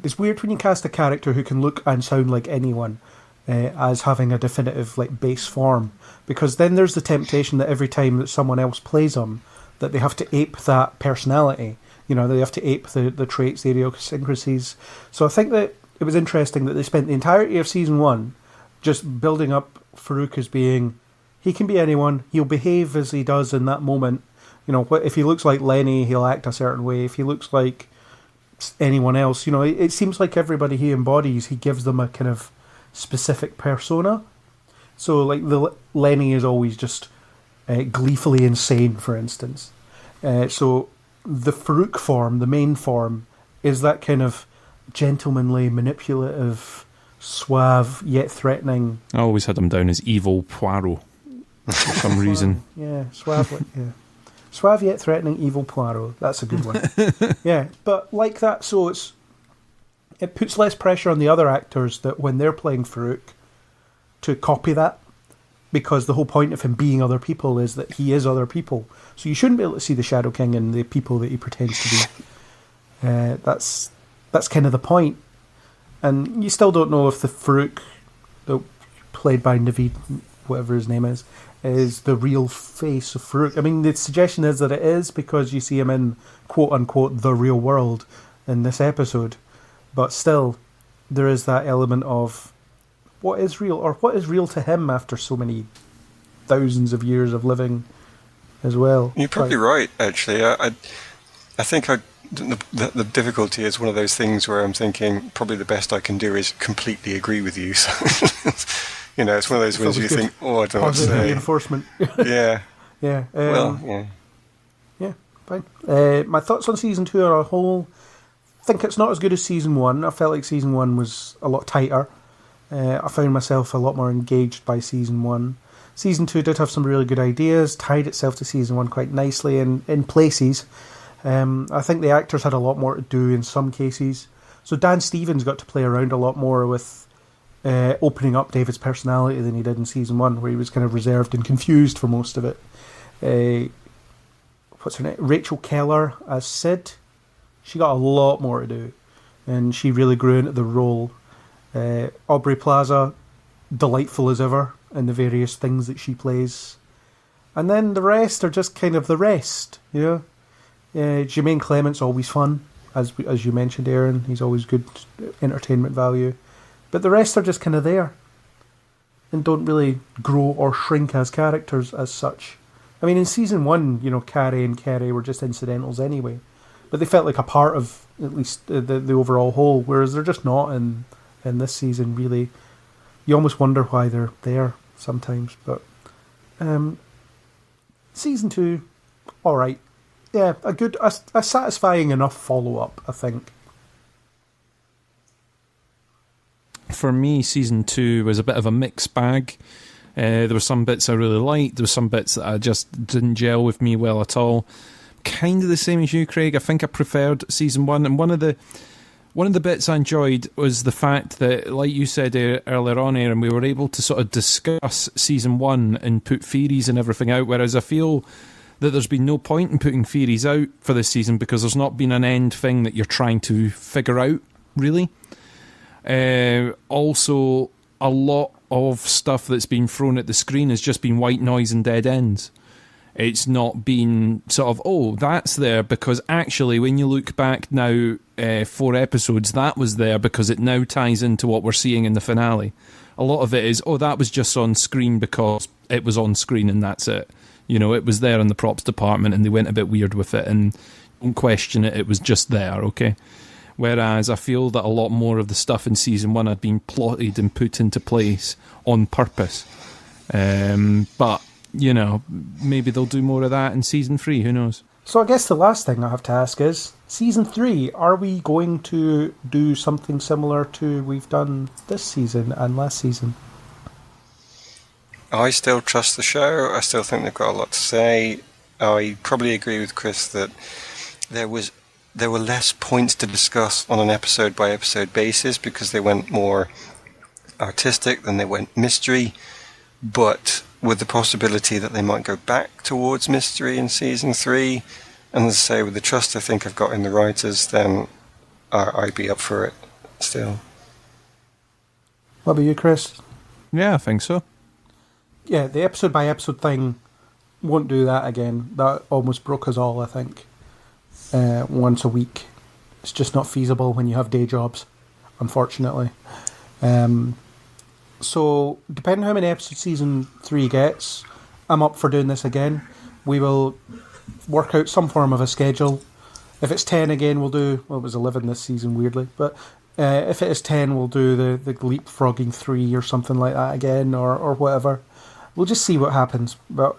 It's weird when you cast a character who can look and sound like anyone as having a definitive like base form, because then there's the temptation that every time that someone else plays them, that they have to ape that personality. You know, they have to ape the traits, the idiosyncrasies. So I think that it was interesting that they spent the entirety of season 1 just building up Farouk as being, he can be anyone, he'll behave as he does in that moment. You know, if he looks like Lenny, he'll act a certain way. If he looks like anyone else, you know, it seems like everybody he embodies, he gives them a kind of specific persona. So, like, Lenny is always just gleefully insane, for instance. So, the Farouk form, the main form, is that kind of gentlemanly, manipulative, suave, yet threatening. I always had him down as evil Poirot for some reason. Yeah, suave, yeah. Suave yet threatening, evil Poirot. That's a good one. Yeah, but like that, so it puts less pressure on the other actors that when they're playing Farouk to copy that, because the whole point of him being other people is that he is other people. So you shouldn't be able to see the Shadow King and the people that he pretends to be. That's kind of the point. And you still don't know if the Farouk, played by Naveed, whatever his name is the real face of Farouk. I mean, the suggestion is that it is, because you see him in quote-unquote the real world in this episode. But still, there is that element of what is real, or what is real to him after so many thousands of years of living as well. You're probably right, actually. I think the difficulty is one of those things where I'm thinking probably the best I can do is completely agree with you. So, you know, it's one of those ones where you think, oh, I don't know what to say. Positive reinforcement. Yeah. Yeah. Yeah. Yeah, fine. My thoughts on season 2 are a whole. I think it's not as good as season 1. I felt like season 1 was a lot tighter. I found myself a lot more engaged by season 1. Season 2 did have some really good ideas, tied itself to season 1 quite nicely in places. I think the actors had a lot more to do in some cases. So Dan Stevens got to play around a lot more with opening up David's personality than he did in season 1, where he was kind of reserved and confused for most of it. What's her name? Rachel Keller as Sid. She got a lot more to do, and she really grew into the role. Aubrey Plaza, delightful as ever in the various things that she plays. And then the rest are just kind of the rest, you know. Jermaine Clement's always fun, as you mentioned, Aaron. He's always good entertainment value. But the rest are just kind of there and don't really grow or shrink as characters as such. I mean, in season 1, you know, Carrie and Kerry were just incidentals anyway. But they felt like a part of at least the overall whole, whereas they're just not in this season, really. You almost wonder why they're there sometimes. But season 2, all right. Yeah, a satisfying enough follow-up, I think. For me, season 2 was a bit of a mixed bag. There were some bits I really liked. There were some bits that I just didn't gel with me well at all. Kind of the same as you, Craig. I think I preferred season 1. And one of the bits I enjoyed was the fact that, like you said earlier on, Aaron, we were able to sort of discuss season 1 and put theories and everything out, whereas I feel that there's been no point in putting theories out for this season because there's not been an end thing that you're trying to figure out, really. Also, a lot of stuff that's been thrown at the screen has just been white noise and dead ends. It's not been sort of, oh, that's there because actually when you look back now 4 episodes, that was there because it now ties into what we're seeing in the finale. A lot of it is, oh, that was just on screen because it was on screen and that's it. You know, it was there in the props department and they went a bit weird with it and don't question it, it was just there, okay? Whereas I feel that a lot more of the stuff in season 1 had been plotted and put into place on purpose. But, you know, maybe they'll do more of that in season 3, who knows? So I guess the last thing I have to ask is, season 3, are we going to do something similar to we've done this season and last season? I still trust the show. I still think they've got a lot to say. I probably agree with Chris that there were less points to discuss on an episode by episode basis because they went more artistic than they went mystery, but with the possibility that they might go back towards mystery in season 3, and as I say, with the trust I think I've got in the writers, then I'd be up for it still. What about you, Chris? Yeah, I think so. Yeah, the episode by episode thing won't do that again. That almost broke us all, I think. Once a week. It's just not feasible when you have day jobs, unfortunately. So, depending on how many episodes season 3 gets, I'm up for doing this again. We will work out some form of a schedule. If it's 10 again, we'll do... Well, it was 11 this season, weirdly. But if it is 10, we'll do the leapfrogging 3 or something like that again, or whatever. We'll just see what happens. But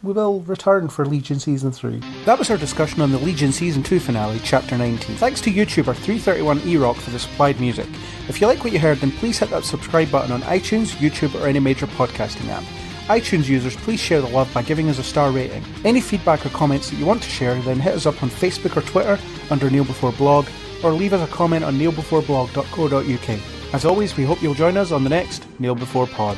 we will return for Legion Season 3. That was our discussion on the Legion Season 2 finale, Chapter 19. Thanks to YouTuber 331eRock for the supplied music. If you like what you heard, then please hit that subscribe button on iTunes, YouTube, or any major podcasting app. iTunes users, please share the love by giving us a star rating. Any feedback or comments that you want to share, then hit us up on Facebook or Twitter under Kneel Before Blog, or leave us a comment on kneelbeforeblog.co.uk. As always, we hope you'll join us on the next Kneel Before Pod.